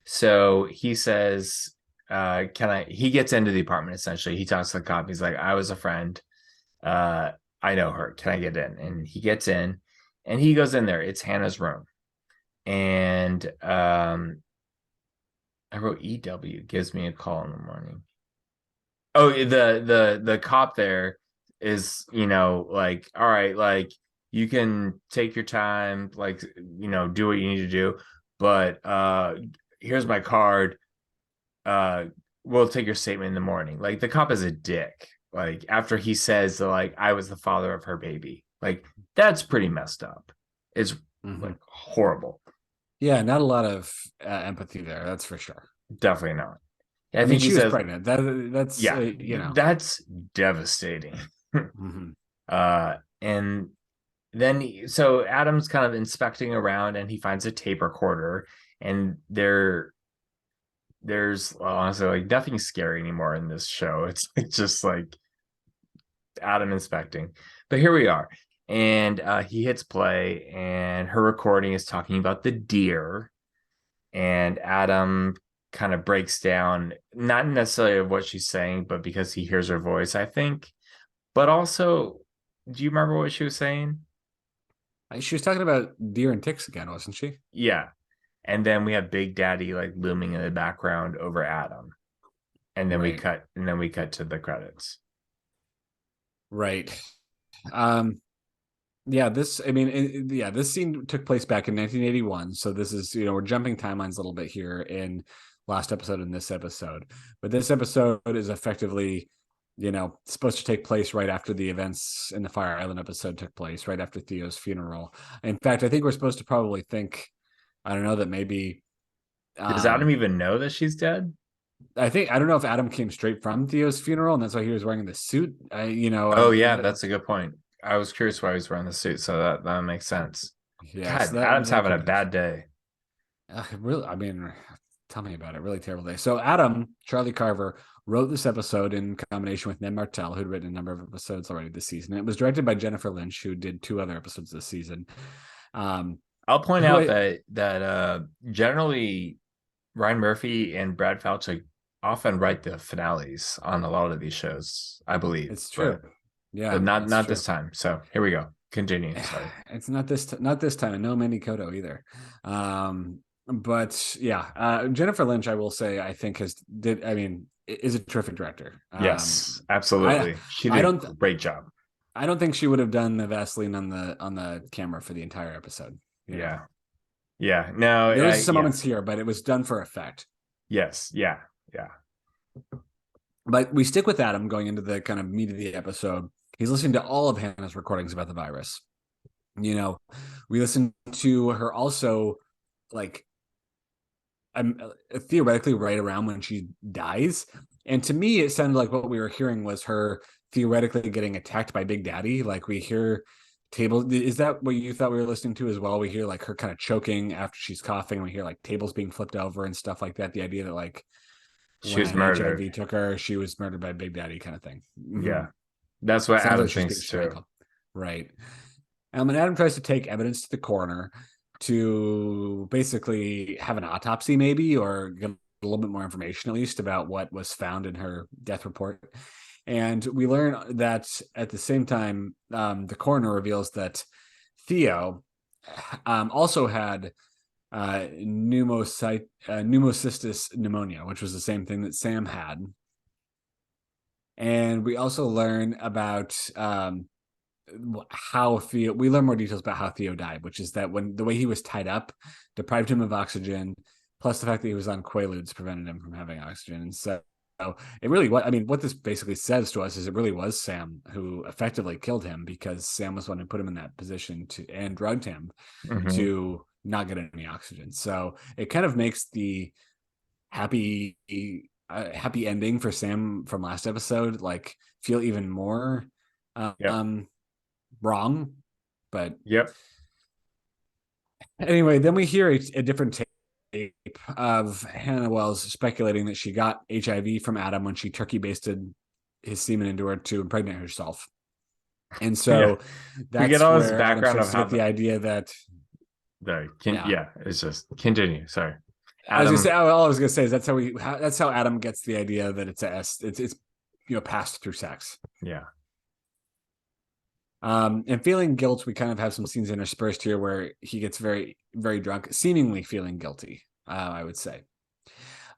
So he says, he gets into the apartment essentially. He talks to the cop. He's like, I was a friend. I know her. Can I get in? And he gets in and he goes in there. It's Hannah's room. And I wrote EW gives me a call in the morning. Oh, the cop there is, like, all right, like you can take your time, like, do what you need to do, but here's my card. We'll take your statement in the morning. Like the cop is a dick. Like after he says that, like, I was the father of her baby. Like that's pretty messed up. It's like horrible. Yeah, not a lot of empathy there. That's for sure. Definitely not. I mean, she was pregnant. That's yeah, that's devastating. And then so Adam's kind of inspecting around and he finds a tape recorder, and there's honestly like nothing scary anymore in this show. It's just like Adam inspecting. But here we are. And he hits play, and her recording is talking about the deer. And Adam kind of breaks down, not necessarily of what she's saying, but because he hears her voice, I think. But also, do you remember what she was saying? She was talking about deer and ticks again, wasn't she? Yeah. And then we have Big Daddy like looming in the background over Adam. And then we cut to the credits. Right. This scene took place back in 1981. So this is, we're jumping timelines a little bit here in last episode and this episode. But this episode is effectively, supposed to take place right after the events in the Fire Island episode took place, right after Theo's funeral. In fact, I think we're supposed to probably think, I don't know, that maybe. Does Adam even know that she's dead? I don't know if Adam came straight from Theo's funeral and that's why he was wearing the suit. That's a good point. I was curious why he was wearing the suit, so that makes sense. Yeah, God, Adam's having a bad day. Really, I mean, tell me about it. Really terrible day. So Adam, Charlie Carver, wrote this episode in combination with Ned Martell, who'd written a number of episodes already this season. It was directed by Jennifer Lynch, who did 2 other episodes this season. I'll point out that generally Ryan Murphy and Brad Falchuk often write the finales on a lot of these shows, I believe. It's true. But not this time. So here we go. Continue. Sorry. It's not this time, and no Mandy Koto either. But yeah, Jennifer Lynch, I will say, I think is a terrific director. Yes, absolutely. She did a great job. I don't think she would have done the Vaseline on the camera for the entire episode. Yeah. Yeah. No, there's some moments here, but it was done for effect. Yes. Yeah. Yeah. But we stick with Adam going into the kind of meat of the episode. He's listening to all of Hannah's recordings about the virus. We listen to her also, like, theoretically right around when she dies. And to me, it sounded like what we were hearing was her theoretically getting attacked by Big Daddy. Like we hear tables. Is that what you thought we were listening to as well? We hear like her kind of choking after she's coughing. We hear like tables being flipped over and stuff like that. The idea that like she was murdered. HIV took her, she was murdered by Big Daddy kind of thing. Yeah. That's what Adam thinks too. Right. And Adam tries to take evidence to the coroner to basically have an autopsy maybe, or get a little bit more information at least about what was found in her death report. And we learn that at the same time, the coroner reveals that Theo also had pneumocystis pneumonia, which was the same thing that Sam had. And we also learn about how Theo, we learn more details about how Theo died, which is that when the way he was tied up deprived him of oxygen, plus the fact that he was on Quaaludes prevented him from having oxygen. And so it really was, what this basically says to us is it really was Sam who effectively killed him, because Sam was the one who put him in that position and drugged him to not get any oxygen. So it kind of makes the happy ending for Sam from last episode like feel even more wrong. But anyway, then we hear a different take of Hannah Wells speculating that she got HIV from Adam when she turkey basted his semen into her to impregnate herself. And so we get that's all this where Adam background starts of to how get the idea that it's just continue. Sorry, I was gonna Adam. say all I was gonna say is that's how Adam gets the idea that it's passed through sex. Yeah. And feeling guilt, we kind of have some scenes interspersed here where he gets very, very drunk, seemingly feeling guilty, I would say.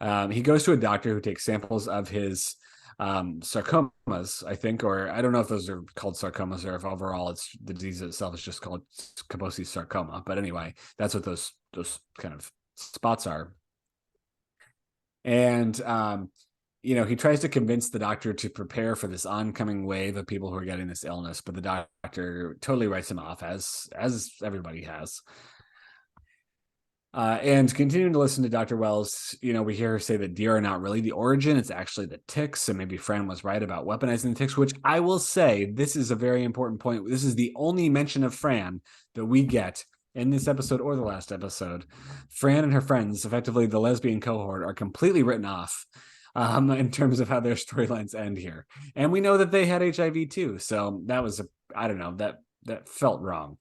He goes to a doctor who takes samples of his sarcomas, I think, or I don't know if those are called sarcomas or if overall it's the disease itself is just called Kaposi's sarcoma. But anyway, that's what those kind of spots are. And he tries to convince the doctor to prepare for this oncoming wave of people who are getting this illness, but the doctor totally writes him off, as everybody has. And continuing to listen to Dr. Wells, we hear her say that deer are not really the origin. It's actually the ticks. So maybe Fran was right about weaponizing the ticks, which I will say, this is a very important point. This is the only mention of Fran that we get in this episode or the last episode. Fran and her friends, effectively the lesbian cohort, are completely written off in terms of how their storylines end here. And we know that they had HIV too. So that was, I don't know, that felt wrong.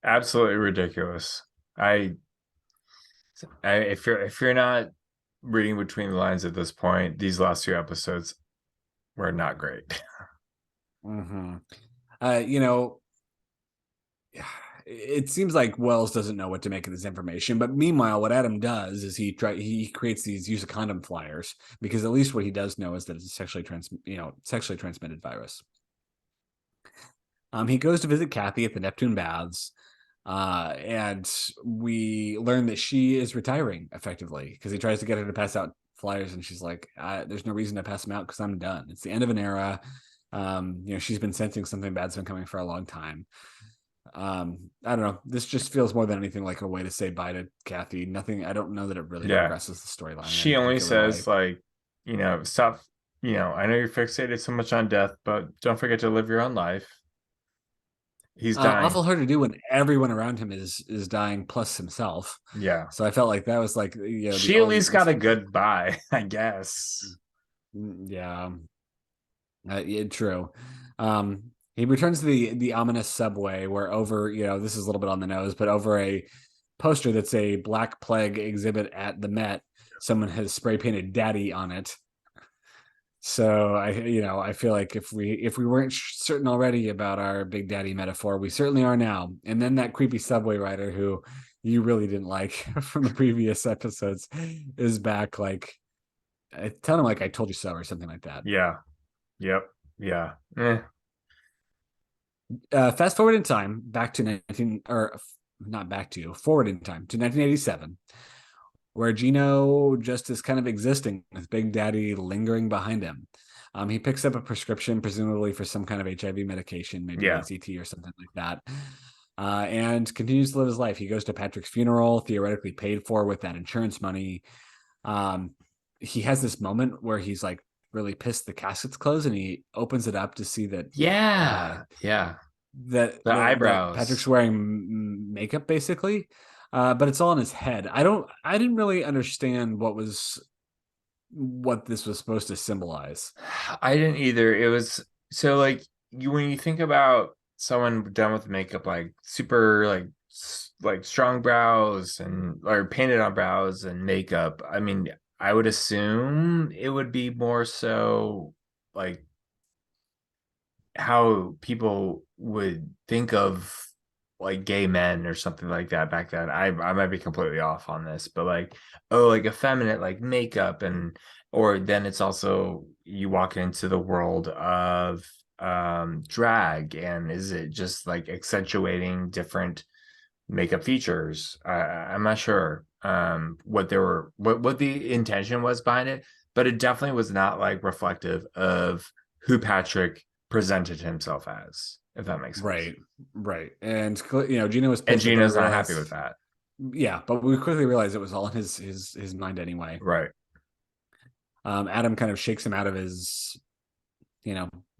Absolutely ridiculous. If you're not reading between the lines at this point, these last two episodes were not great. Mm-hmm. It seems like Wells doesn't know what to make of this information, but meanwhile, what Adam does is he creates these use a condom flyers, because at least what he does know is that it's a sexually transmitted virus. He goes to visit Kathy at the Neptune Baths. And we learn that she is retiring effectively, because he tries to get her to pass out flyers and she's like, there's no reason to pass them out because I'm done. It's the end of an era. She's been sensing something bad's been coming for a long time. I don't know. This just feels more than anything like a way to say bye to Kathy. Nothing. I don't know that it really progresses the storyline. She only says stop. I know you're fixated so much on death, but don't forget to live your own life. He's dying. Awful hard to do when everyone around him is dying, plus himself. Yeah. So I felt like that was like, she at least got a goodbye, I guess. Yeah. True. He returns to the ominous subway where over, this is a little bit on the nose, but over a poster that's a Black Plague exhibit at the Met, someone has spray painted "Daddy" on it. So I feel like if we weren't certain already about our Big Daddy metaphor, we certainly are now. And then that creepy subway rider who you really didn't like from the previous episodes is back, like telling him like, "I told you so," or something like that. Yeah. Yep. Yeah. Fast forward in time back to forward in time to 1987, where Gino just is kind of existing with Big Daddy lingering behind him. He picks up a prescription, presumably for some kind of HIV medication, maybe ACT or something like that, and continues to live his life. He goes to Patrick's funeral, theoretically paid for with that insurance money. He has this moment where he's like really pissed the casket's closed, and he opens it up to see that that the eyebrows, that Patrick's wearing makeup basically, but it's all in his head. I didn't really understand what this was supposed to symbolize. I didn't either. It was so like when you think about someone done with makeup, like super like strong brows or painted on brows and makeup, I mean, I would assume it would be more so like how people would think of like gay men or something like that back then. I might be completely off on this, but like effeminate like makeup, or then it's also you walk into the world of drag, and is it just like accentuating different makeup features? I'm not sure what the intention was behind it, but it definitely was not like reflective of who Patrick presented himself as, if that makes sense. Right. And Gino was and Gino's not happy with that. Yeah, but we quickly realized it was all in his mind anyway. Right. Adam kind of shakes him out of his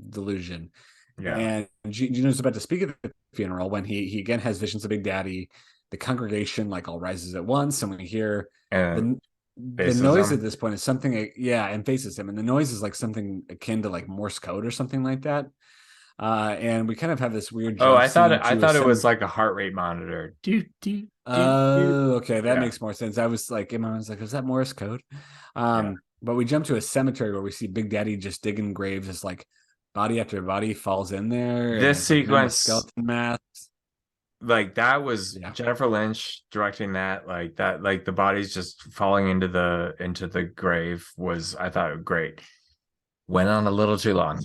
delusion. Yeah. And Gino's about to speak at the funeral when he again has visions of Big Daddy, the congregation like all rises at once, and we hear And the faces noise at him. this point is something, yeah, and faces him, and the noise is like something akin to like Morse code or something like that. And we kind of have this weird Oh, jump scene I to a thought it was like a heart rate monitor. Do do do do. Oh, okay, that Yeah, makes more sense. I was like, in my mind, I was like, is that Morse code? yeah. But we jump to a cemetery where we see Big Daddy just digging graves as like body after body falls in there, and This there's like men with sequence, skeleton masks. like that was Yeah. Jennifer Lynch directing that. Like that, like the bodies just falling into the grave was, I thought, great. Went on a little too long.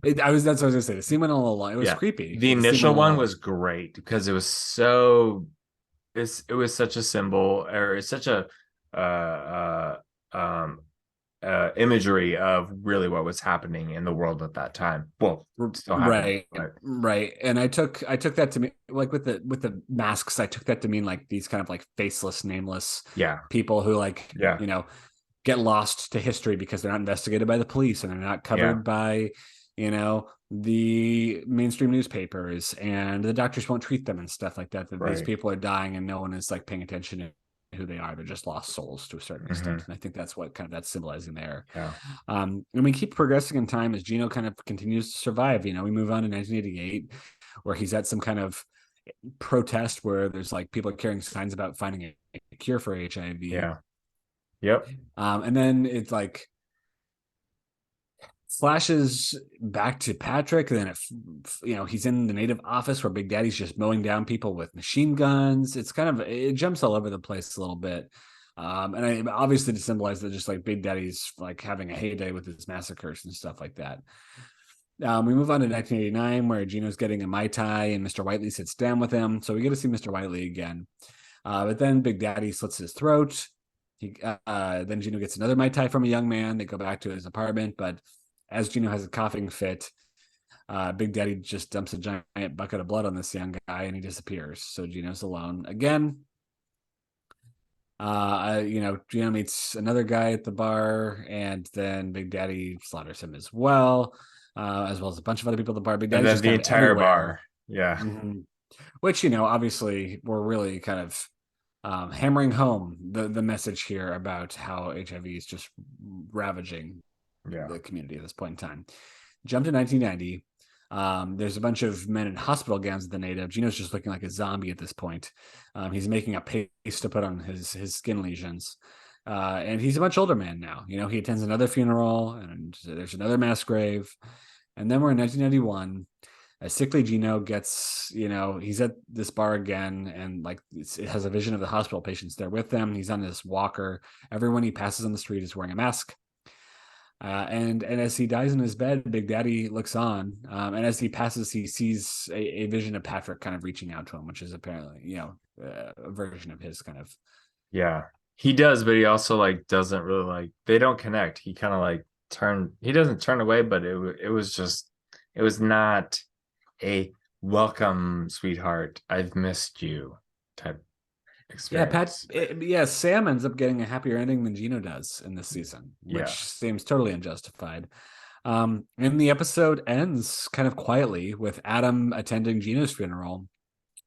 That's what I was gonna say. The scene went a little long. It was Yeah. creepy, The but the scene went initial a little one long. was great because it was so it was such a symbol, or it's such a uh um imagery of really what was happening in the world at that time. Well, still happening, Right, but right. And I took that to mean like with the masks, I took that to mean like these kind of like faceless, nameless yeah, people who like, yeah, get lost to history because they're not investigated by the police and they're not yeah, covered by, the mainstream newspapers, and the doctors won't treat them and stuff like that. That these right. people are dying and no one is like paying attention to who they are. They're just lost souls to a certain Hmm. extent. And I think that's what kind of that's symbolizing there. Yeah, And we keep progressing in time as Gino kind of continues to survive. We move on to 1988, where he's at some kind of protest where there's like people carrying signs about finding a cure for HIV. yeah, yep. And then it's like flashes back to Patrick, and then he's in the native office where Big Daddy's just mowing down people with machine guns. It jumps all over the place a little bit. And I obviously to symbolize that just like Big Daddy's like having a heyday with his massacres and stuff like that. We move on to 1989 where Gino's getting a Mai Tai and Mr. Whiteley sits down with him. So we get to see Mr. Whiteley again. But then Big Daddy slits his throat. Then Gino gets another Mai Tai from a young man. They go back to his apartment, but as Gino has a coughing fit, Big Daddy just dumps a giant bucket of blood on this young guy and he disappears. So Gino's alone again. Gino meets another guy at the bar, and then Big Daddy slaughters him as well as a bunch of other people at the bar. Big And Daddy's then just the kind of entire everywhere. bar. Yeah, Mm-hmm. Which, obviously we're really kind of hammering home the message here about how HIV is just ravaging yeah. the community at this point in time. Jump to 1990. There's a bunch of men in hospital gowns at the native. Gino's just looking like a zombie at this point. He's making a paste to put on his skin lesions. And he's a much older man now. He attends another funeral, and there's another mass grave. And then we're in 1991. A sickly Gino gets, he's at this bar again, and like it has a vision of the hospital patients there with them. He's on this walker. Everyone he passes on the street is wearing a mask. And as he dies in his bed, Big Daddy looks on, and as he passes, he sees a vision of Patrick kind of reaching out to him, which is apparently a version of his kind of. Yeah, he does, but he also like doesn't really like, they don't connect. He kind of like he doesn't turn away, but it was just, it was not a welcome, sweetheart, I've missed you type experience. Sam ends up getting a happier ending than Gino does in this season, which Yeah. seems totally unjustified. And the episode ends kind of quietly with Adam attending Gino's funeral,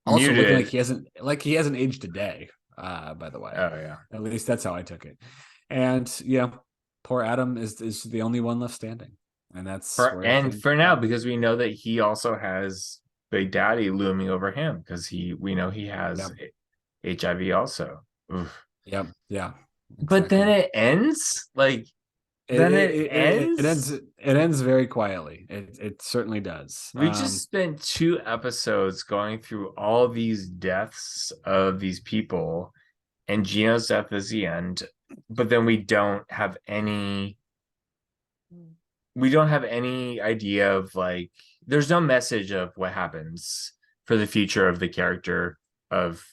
also looking Muted. like he hasn't aged a day. By the way, Oh yeah. at least that's how I took it. And poor Adam is the only one left standing, and that's where it came. For now, because we know that he also has Big Daddy looming over him, because we know he has HIV also. Oof. Yep. Yeah. But then Exactly. it ends like, It ends. ends. It ends very quietly. It certainly does. We just spent 2 episodes going through all these deaths of these people, and Gino's death is the end. But then we don't have any idea of like, there's no message of what happens for the future of the character of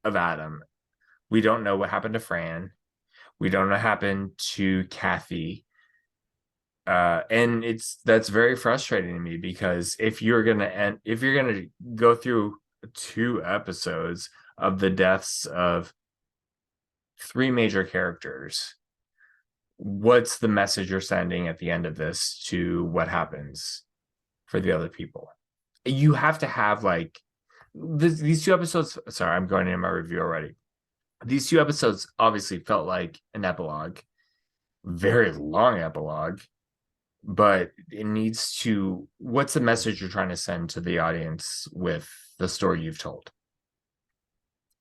Adam. We don't know what happened to Fran. We don't know what happened to Kathy. And that's very frustrating to me, because if you're gonna go through 2 episodes of the deaths of 3 major characters, what's the message you're sending at the end of this to what happens for the other people? You have to have like these two episodes. Sorry, I'm going into my review already. These two episodes obviously felt like an epilogue, very long epilogue, but it needs to. What's the message you're trying to send to the audience with the story you've told?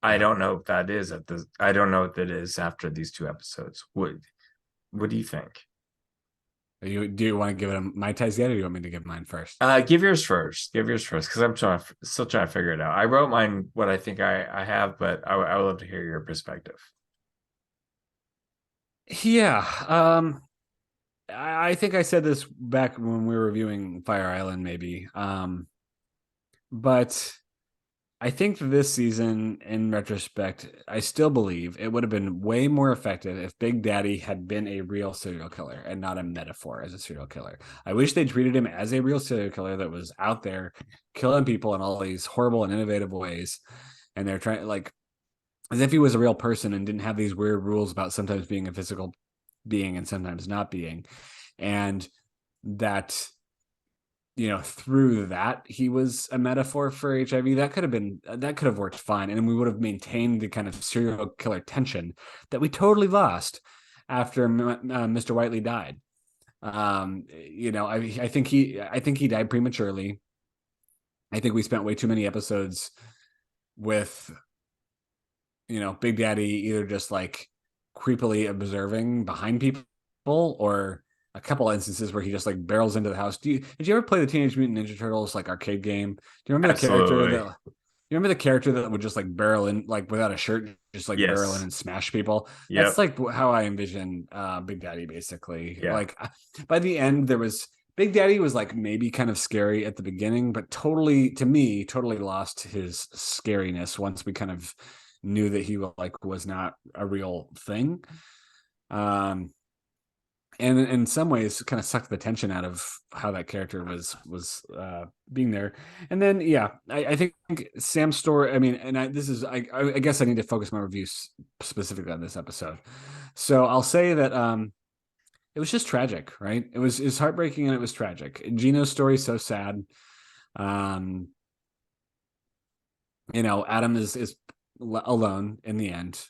I Yeah. don't know if that is at the. I don't know if it is after these two episodes. What do you think? Do you want to give it my ties yet, or do you want me to give mine first? Give yours first. Give yours first, because still trying to figure it out. I wrote mine what I think I have, but I would love to hear your perspective. Yeah. I think I said this back when we were reviewing Fire Island, maybe. But I think this season, in retrospect, I still believe it would have been way more effective if Big Daddy had been a real serial killer and not a metaphor as a serial killer. I wish they treated him as a real serial killer that was out there killing people in all these horrible and innovative ways. And they're trying, like, as if he was a real person and didn't have these weird rules about sometimes being a physical being and sometimes not being. And that, through that he was a metaphor for HIV. That could have worked fine, and we would have maintained the kind of serial killer tension that we totally lost after Mr. Whiteley died. I think he died prematurely. I think we spent way too many episodes with Big Daddy either just like creepily observing behind people, or a couple instances where he just like barrels into the house. Did you ever play the Teenage Mutant Ninja Turtles like arcade game? Do you remember Absolutely. the character that would just like barrel in like without a shirt, just like barrel in Yes. and smash people? That's Yep. like how I envision Big Daddy basically. Yeah. Like by the end, there was Big Daddy was like maybe kind of scary at the beginning, but totally lost his scariness once we kind of knew that he was not a real thing. Um, and in some ways kind of sucked the tension out of how that character was being there. And then I think Sam's story, I mean, and I guess I need to focus my reviews specifically on this episode. So I'll say that it was just tragic, right? It's heartbreaking and it was tragic. Gino's story is so sad. um Adam is alone in the end,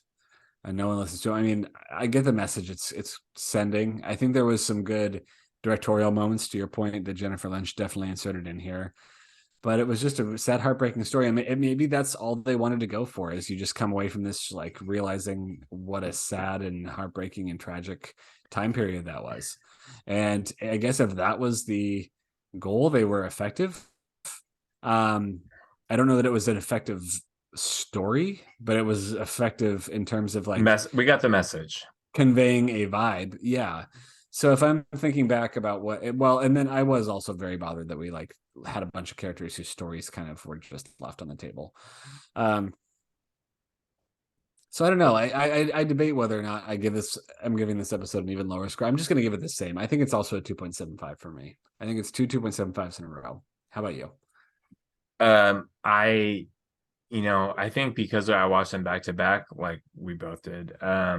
and no one listens to it. I mean, I get the message it's sending. I think there was some good directorial moments, to your point, that Jennifer Lynch definitely inserted in here. But it was just a sad, heartbreaking story. I mean, maybe that's all they wanted to go for, is you just come away from this like realizing what a sad and heartbreaking and tragic time period that was. And I guess if that was the goal, they were effective. I don't know that it was an effective story, but it was effective in terms of like We got the message. conveying a vibe. Yeah. So if I'm thinking back about and then I was also very bothered that we like had a bunch of characters whose stories kind of were just left on the table. So I don't know. I debate whether or not I'm giving this episode an even lower score. I'm just going to give it the same. I think it's also a 2.75 for me. I think it's 2.75s in a row. How about you? I I think because I watched them back to back, like we both did,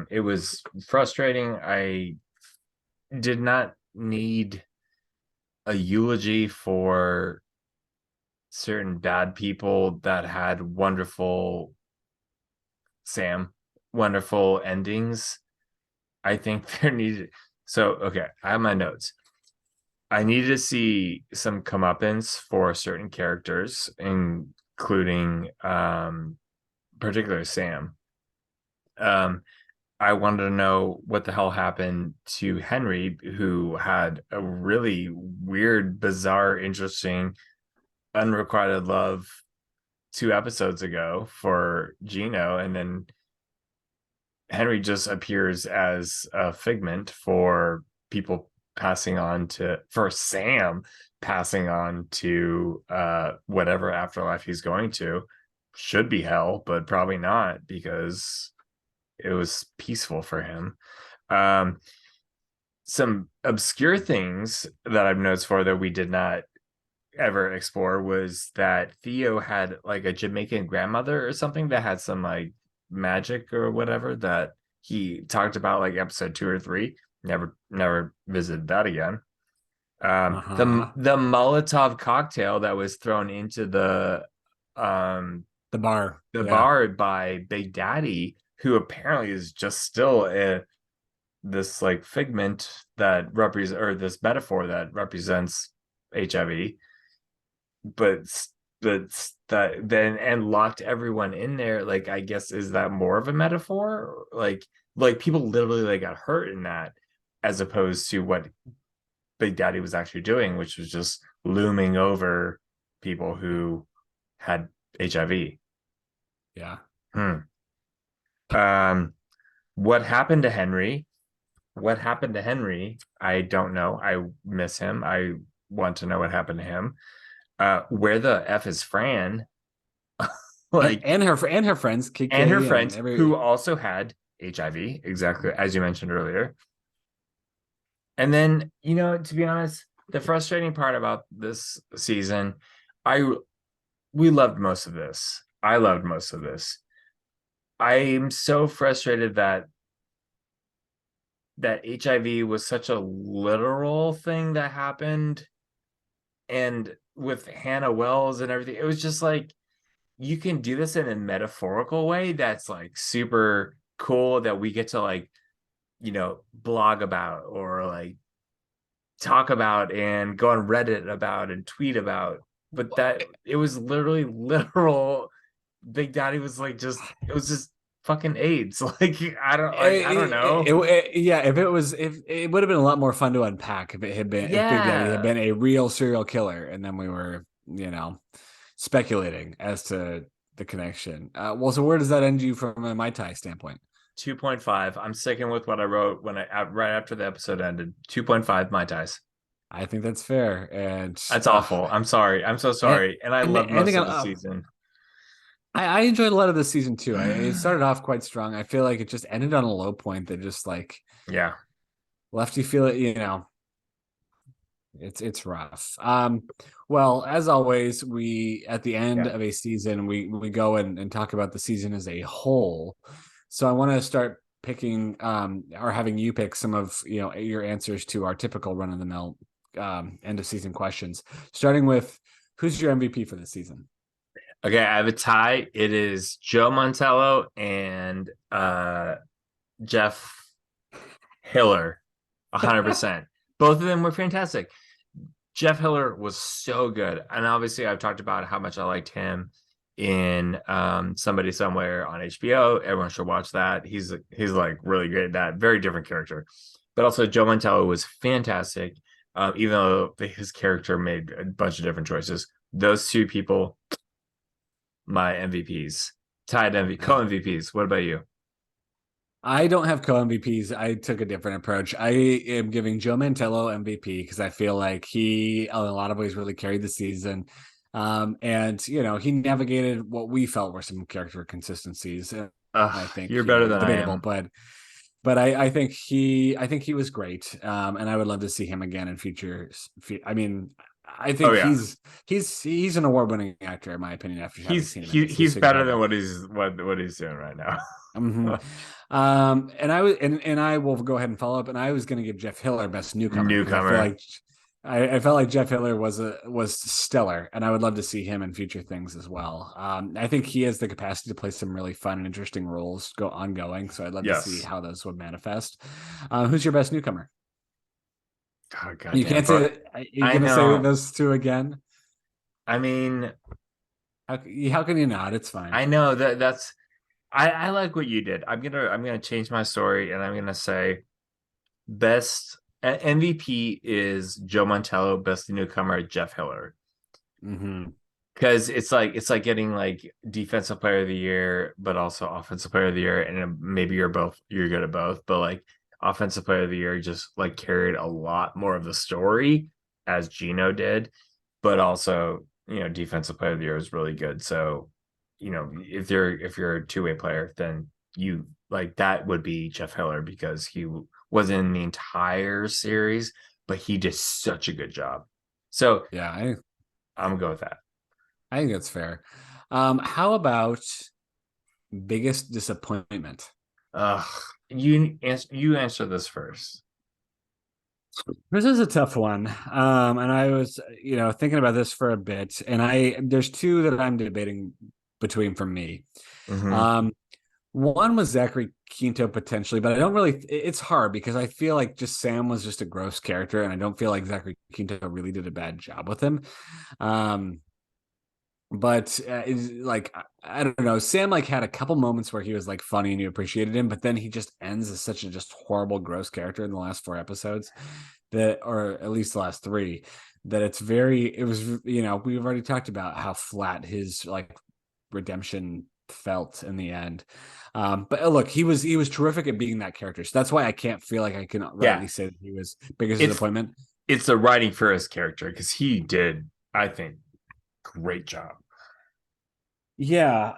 it was frustrating. I did not need a eulogy for certain bad people that had wonderful endings. I think there needed. So, okay, I have my notes. I needed to see some comeuppance for certain characters, including particularly Sam. I wanted to know what the hell happened to Henry, who had a really weird, bizarre, interesting, unrequited love 2 episodes ago for Gino, and then Henry just appears as a figment for people for Sam passing on to whatever afterlife he's going to. Should be hell, but probably not, because it was peaceful for him. Some obscure things that I've noticed for that we did not ever explore was that Theo had like a Jamaican grandmother or something that had some like magic or whatever that he talked about like episode 2 or 3. Never visited that again. The Uh-huh. Molotov cocktail that was thrown into the The bar. the Yeah. bar by Big Daddy, who apparently is just still this like figment that represents, or this metaphor that represents HIV, but that then and locked everyone in there. Like, I guess, is that more of a metaphor? Like people literally like got hurt in that, as opposed to what Big Daddy was actually doing, which was just looming over people who had HIV. Yeah. Hmm. Um, what happened to Henry? What happened to Henry? I don't know. I miss him. I want to know what happened to him. Where the F is Fran? Like, And her friends, and her KK and friends who every. also had HIV, exactly as you mentioned earlier. And then, to be honest, the frustrating part about this season, I we loved most of this. I loved most of this. I am so frustrated that HIV was such a literal thing that happened, and with Hannah Wells and everything, it was just like, you can do this in a metaphorical way that's like super cool, that we get to like, blog about, or like talk about, and go on Reddit about and tweet about. But that it was literally literal. Big Daddy was like, it was just fucking AIDS. Like, I don't know. Yeah, if it would have been a lot more fun to unpack if it had been, if Big Daddy had Yeah. been a real serial killer, and then we were, speculating as to the connection. Well, so where does that end you from a Mai Tai standpoint? 2.5. I'm sticking with what I wrote when I right after the episode ended. 2.5 Mai Tais. I think that's fair, and That's awful. I'm sorry. I'm so and, sorry. And I and love ending most of on the up. season. I enjoyed a lot of this season too. It started off quite strong. I feel like it just ended on a low point that just like Yeah. left you feel it. It's rough. Well, as always, we at the end Yeah. of a season, we go and talk about the season as a whole. So I want to start picking or having you pick some of your answers to our typical run of the mill end of season questions. Starting with, who's your MVP for this season? Okay, I have a tie. It is Joe Montello and Jeff Hiller. 100%. Both of them were fantastic. Jeff Hiller was so good. And obviously I've talked about how much I liked him in Somebody Somewhere on HBO. Everyone should watch that. He's like really great at that. Very different character. But also Joe Mantello was fantastic. Even though his character made a bunch of different choices. Those two people, my MVPs. Tied MVP, co-MVPs. What about you? I don't have co-MVPs. I took a different approach. I am giving Joe Mantello MVP because I feel like he, in a lot of ways, really carried the season. And he navigated what we felt were some character consistencies. I think You're better than I debatable, am. but I think he was great. And I would love to see him again in future. I mean, I Oh think yeah. he's an award-winning actor, in my opinion, after having seen him in this. He's So better than what he's doing right now. Mm-hmm. And I will go ahead and follow up. And I was going to give Jeff Hiller best newcomer because I feel Newcomer. like I felt like Jeff Hiller was stellar, and I would love to see him in future things as well. I think he has the capacity to play some really fun and interesting roles ongoing. So I'd love to see Yes. how those would manifest. Who's your best newcomer? Oh You goddamn. can't say But that. You're I going to say know. those two again. I mean, How can you not? It's fine. I know that's I like what you did. I'm gonna change my story, and I'm gonna say best MVP is Joe Montello, best newcomer Jeff Hiller. Mm-hmm. Because it's like getting like defensive player of the year, but also offensive player of the year, and maybe you're good at both, but like offensive player of the year just like carried a lot more of the story as Gino did, but also defensive player of the year is really good. So if you're a two-way player, then you like that would be Jeff Hiller because he was in the entire series, but he did such a good job. So Yeah, I'm gonna go with that. I think that's fair. How about biggest disappointment? You answer this first. This is a tough one. And I was, thinking about this for a bit, and there's two that I'm debating between for me. Mm-hmm. Um, One was Zachary Quinto potentially, but I don't really. It's hard because I feel like just Sam was just a gross character, and I don't feel like Zachary Quinto really did a bad job with him. Um, but like I don't know, Sam like had a couple moments where he was like funny and you appreciated him, but then he just ends as such a just horrible, gross character in the last four episodes, that, or at least the last three, that it was, we've already talked about how flat his like redemption felt in the end. But look, he was terrific at being that character, so that's why I can't feel like I can Yeah, rightly say that he was biggest it's disappointment. it's the writing for his character because he did, I think, great job. Yeah.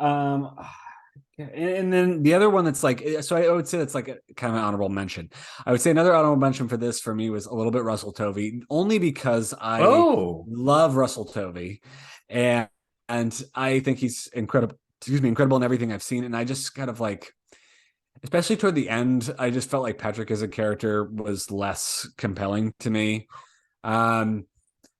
Yeah, and then the other one that's like, so I would say that's like a kind of an honorable mention. I would say another honorable mention for this for me was a little bit Russell Tovey, only because I Oh, love Russell Tovey, and I think he's incredible. Excuse me, incredible in everything I've seen, and I just kind of like, especially toward the end, I just felt like Patrick as a character was less compelling to me. Um,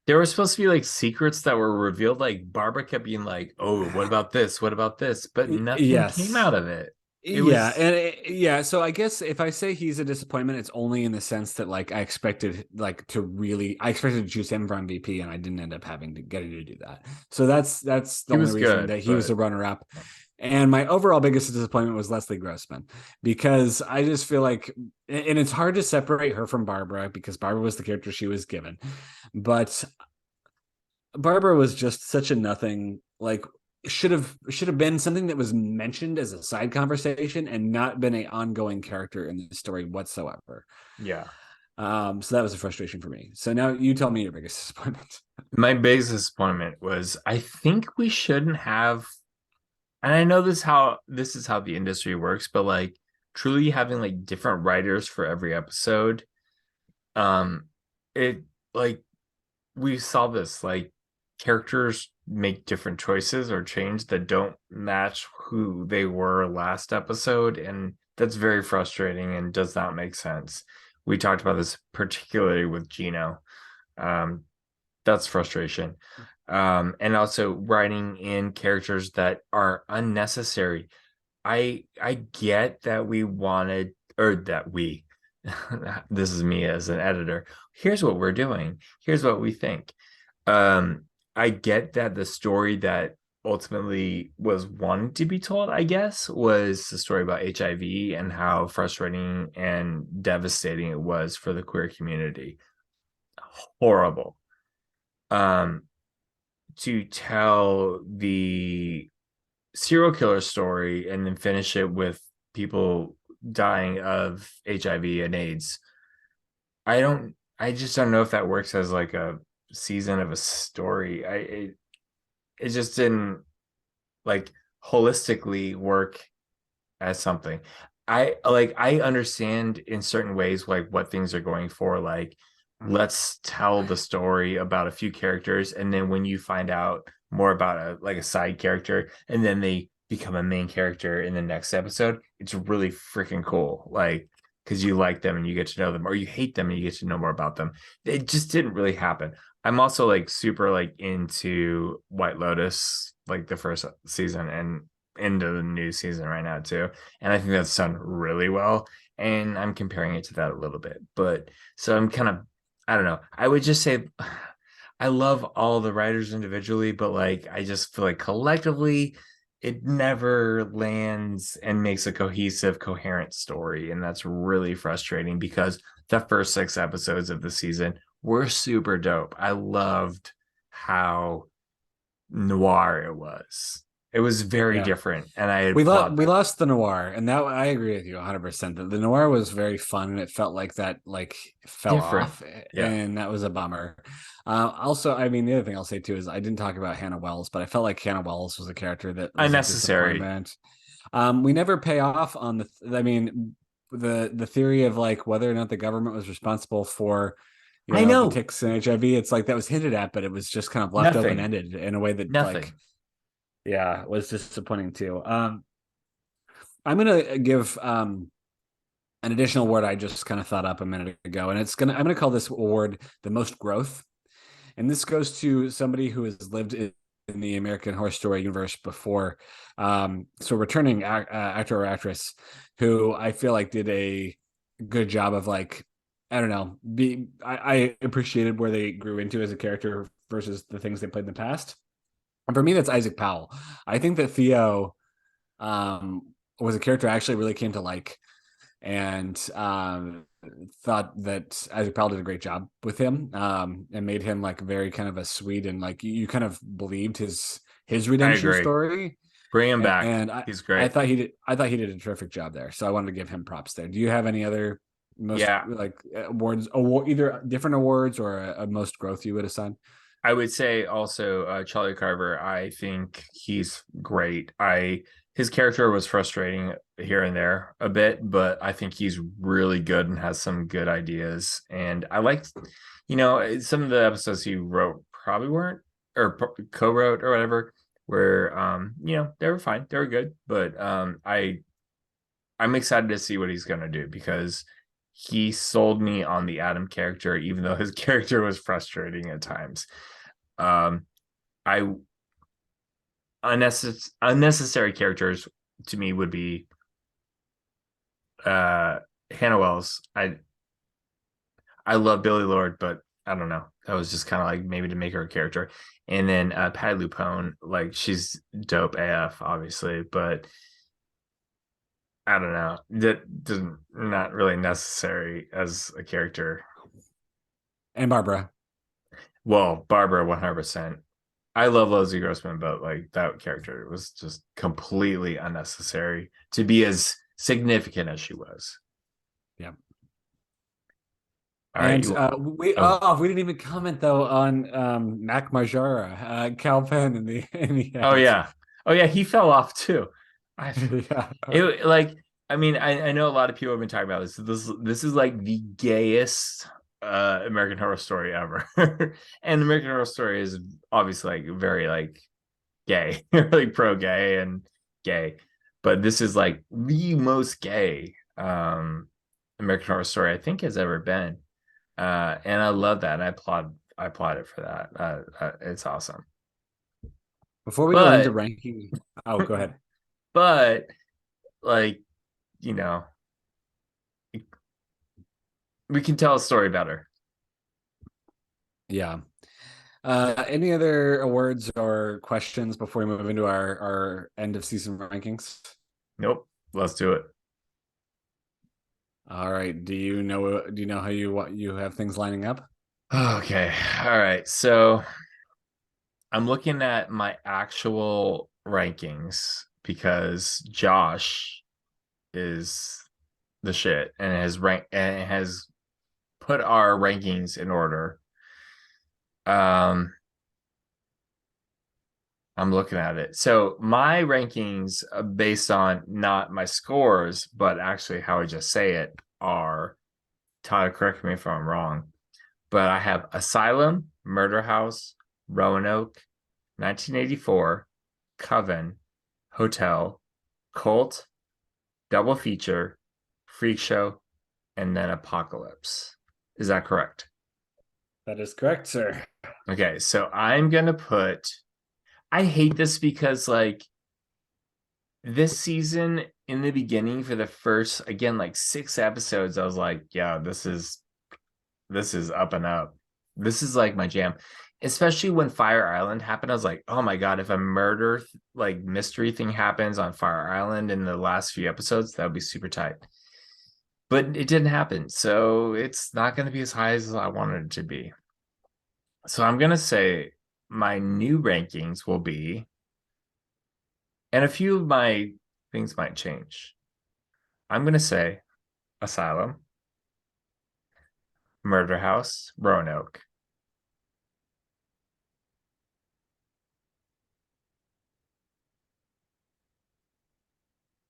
there were supposed to be like secrets that were revealed. Like Barbara kept being like, "Oh, what about this? What about this?" But nothing came yes, out of it. It yeah, was and yeah, so I guess if I say he's a disappointment, it's only in the sense that like I expected to choose him for MVP, and I didn't end up having to getting to do that. So that's the he only was reason good, that he was but a runner up. And my overall biggest disappointment was Leslie Grossman, because I just feel like, and it's hard to separate her from Barbara because Barbara was the character she was given, but Barbara was just such a nothing. Like, should have been something that was mentioned as a side conversation and not been an ongoing character in the story whatsoever. yeah. So that was a frustration for me. So now you tell me your biggest disappointment. My biggest disappointment was I think we shouldn't have, and I know this is how the industry works, but like truly having like different writers for every episode. Um, it like we saw this like characters make different choices or change that don't match who they were last episode, and that's very frustrating and does not make sense. We talked about this particularly with Gino. Um, that's frustration. And also writing in characters that are unnecessary. I get that we wanted, or that we this is me as an editor. Here's what we're doing. Here's what we think. Um, I get that the story that ultimately was wanted to be told, I guess, was the story about HIV and how frustrating and devastating it was for the queer community. Horrible. Um, to tell the serial killer story and then finish it with people dying of HIV and AIDS. I just don't know if that works as like a season of a story. It just didn't like holistically work as something. I understand in certain ways like what things are going for, like let's tell the story about a few characters, and then when you find out more about a side character and then they become a main character in the next episode, it's really freaking cool. Like because you like them and you get to know them, or you hate them and you get to know more about them. It just didn't really happen. I'm also like super like into White Lotus, like the first season and into the new season right now too. And I think that's done really well. And I'm comparing it to that a little bit. But so I'm kind of, I don't know. I would just say I love all the writers individually, but like I just feel like collectively it never lands and makes a cohesive, coherent story. And that's really frustrating because the first six episodes of the season were super dope. I loved how noir it was. It was very Yeah. different, and I We applaud that. lost the noir, and that I agree with you 100%. The noir was very fun, and it felt like that like fell Different, off, yeah, and that was a bummer. Also, I mean, the other thing I'll say too is I didn't talk about Hannah Wells, but I felt like Hannah Wells was a character that was a unnecessary. disappointment. We never pay off on I mean, the theory of like whether or not the government was responsible for, I the know ticks and HIV. It's like that was hinted at, but it was just kind of left open nothing, ended in a way that like, nothing. yeah, was disappointing too. I'm gonna give an additional award I just kind of thought up a minute ago, and I'm gonna call this award the most growth. And this goes to somebody who has lived in the American Horror Story universe before. So returning actor or actress who I feel like did a good job of like, I don't know, I appreciated where they grew into as a character versus the things they played in the past. And for me, that's Isaac Powell. I think that Theo was a character I actually really came to like, and thought that Isaac Powell did a great job with him, and made him like very kind of a sweet, and like you kind of believed his I redemption agree. story. Bring him back. And He's I great. thought he did a terrific job there. So I wanted to give him props there. Do you have any other most Yeah, like awards, either different awards or a most growth you would assign? I would say also Charlie Carver. I think he's great. I His character was frustrating here and there a bit, but I think he's really good and has some good ideas. And I liked, some of the episodes he wrote probably weren't or co-wrote or whatever, where they were fine, they were good, but I'm excited to see what he's gonna do because he sold me on the Adam character, even though his character was frustrating at times. Um, I unnecessary characters to me would be Hannah Wells. I love Billy Lord, but I don't know. That was just kind of like maybe to make her a character. And then Patty Lupone, like she's dope AF, obviously, but I don't know. That doesn't not really necessary as a character. And Barbara. Well, Barbara 100%. I love Leslie Grossman, but like that character was just completely unnecessary to be as significant as she was. Yeah. All right, And you. we didn't even comment though on Mac Majara, Cal Penn in the in the Oh end. yeah, oh yeah, he fell off too. I Yeah. it like I mean I know a lot of people have been talking about this. This is like the gayest American Horror Story ever, and American Horror Story is obviously like very like gay, really pro gay and gay, but this is like the most gay American Horror Story I think has ever been, and I love that. And I applaud it for that. It's awesome, Before we go into but ranking, oh, go ahead. but like you know we can tell a story better. Yeah. Any other awards or questions before we move into our end of season rankings? Nope, let's do it. All right. Do you know how you have things lining up? Okay, all right, so I'm looking at my actual rankings because Josh is the shit and has put our rankings in order. Um, I'm looking at it. So my rankings, based on not my scores, but actually how I just say it, are Tyler, correct me if I'm wrong, but I have Asylum, Murder House, Roanoke, 1984, Coven, Hotel, Cult, Double Feature, Freak Show, and then Apocalypse. Is that correct? That is correct, sir. Okay, so I'm gonna put. I hate this because like this season in the beginning for the first again like 6 episodes, I was like, yeah, this is up and up. This is like my jam. Especially when Fire Island happened, I was like, oh my god, if a murder like mystery thing happens on Fire Island in the last few episodes, that would be super tight. But it didn't happen, so it's not going to be as high as I wanted it to be. So I'm going to say my new rankings will be, and a few of my things might change. I'm going to say Asylum, Murder House, Roanoke.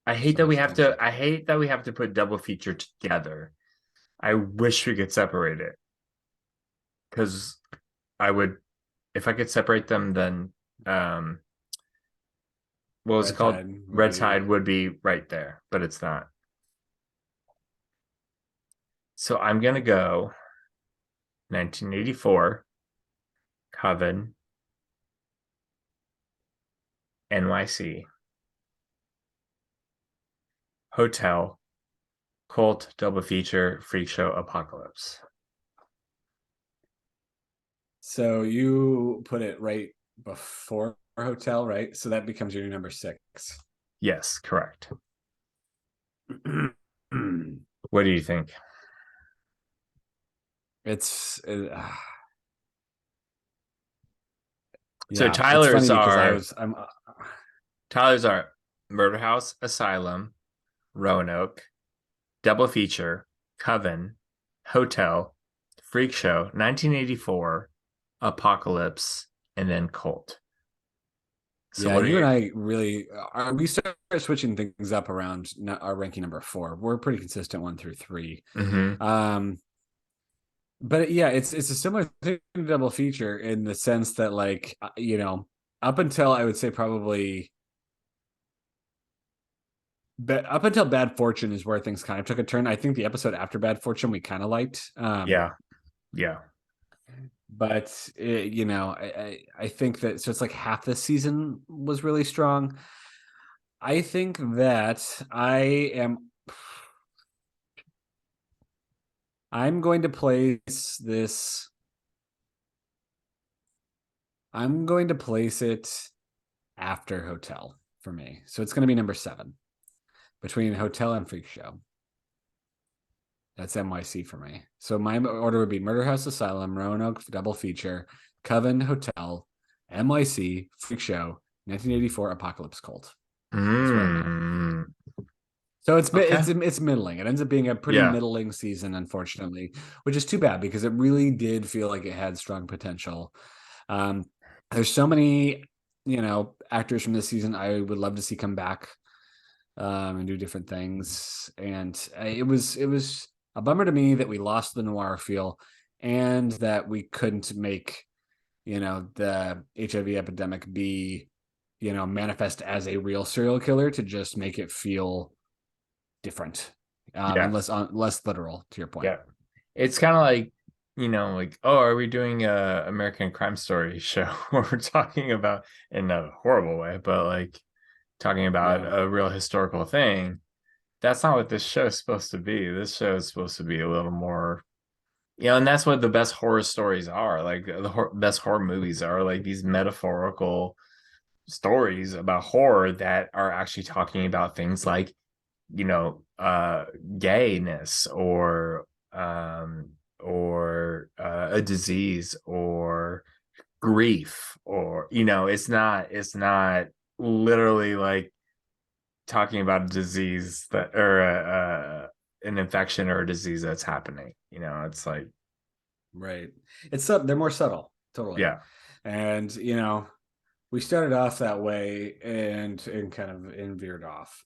I hate that we have to. I hate that we have to put double feature together. I wish we could separate it because I would, if I could separate them, then what was it Red called? Tide would Red be Tide would be right there, but it's not. So I'm gonna go 1984, Coven, NYC, Hotel, Cult, Double Feature, Freak Show, Apocalypse. So you put it right before Hotel, right? So that becomes your number 6. Yes, correct. What do you think? It's So yeah, it's funny because Tyler's are Murder House, Asylum, Roanoke, Double Feature, Coven, Hotel, Freak Show, 1984, Apocalypse, and then Cult. So yeah, what are you you? and I really we start switching things up around our ranking number 4. We're pretty consistent 1 through 3. Mm-hmm. But yeah, it's a similar thing to Double Feature in the sense that like up until I would say probably but up until Bad Fortune is where things kind of took a turn. I think the episode after Bad Fortune we kind of liked. Yeah. Yeah. But I think that so it's like half this season was really strong. I think that I'm going to place this. I'm going to place it after Hotel for me. So it's going to be number 7 between Hotel and Freak Show. That's NYC for me. So my order would be Murder House, Asylum, Roanoke, Double Feature, Coven, Hotel, NYC, Freak Show, 1984, Apocalypse Cult. That's where I'm at. So it's middling. It ends up being a pretty middling season, unfortunately, which is too bad because it really did feel like it had strong potential. There's so many, actors from this season I would love to see come back and do different things. And it was a bummer to me that we lost the noir feel and that we couldn't make, the HIV epidemic be, manifest as a real serial killer to just make it feel different and less literal, to your point. Yeah. It's kind of like, like, oh, are we doing a American Crime Story show where we're talking about, in a horrible way, but like talking about a real historical thing? That's not what this show is supposed to be. This show is supposed to be a little more, and that's what the best horror stories are. Like the best horror movies are like these metaphorical stories about horror that are actually talking about things like, gayness or a disease or grief, or it's not literally like talking about a disease that or an infection or a disease that's happening. It's like, Right. They're more subtle, totally. yeah, And we started off that way and kind of veered off.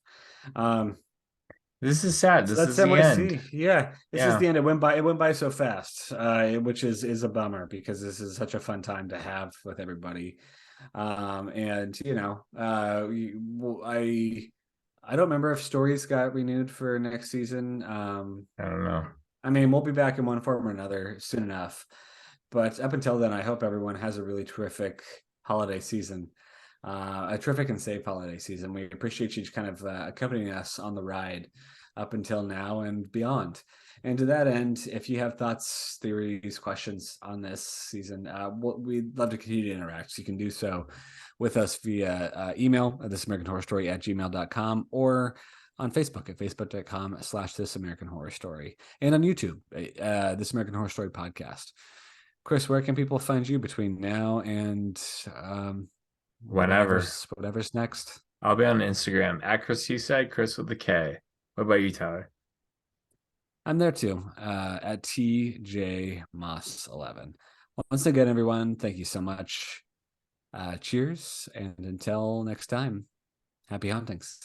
this is sad. So This that's is the NYC. end. Yeah, this is Yeah. the end. It went by so fast, which is a bummer because this is such a fun time to have with everybody. And I don't remember if stories got renewed for next season. I don't know. I mean, we'll be back in one form or another soon enough. But up until then, I hope everyone has a really terrific holiday season, a terrific and safe holiday season. We appreciate you kind of accompanying us on the ride up until now and beyond. And to that end, if you have thoughts, theories, questions on this season, we'd love to continue to interact. So you can do so with us via email at thisamericanhorrorstory@gmail.com or on Facebook at facebook.com/This American Horror Story and on YouTube, This American Horror Story Podcast. Kris, where can people find you between now and Whenever. whatever's next? I'll be on Instagram at Kris Husad, Kris with the K. What about you, Tyler? I'm there too, at TJ Moss 11. Once again, everyone, thank you so much. Cheers, and until next time, happy hauntings.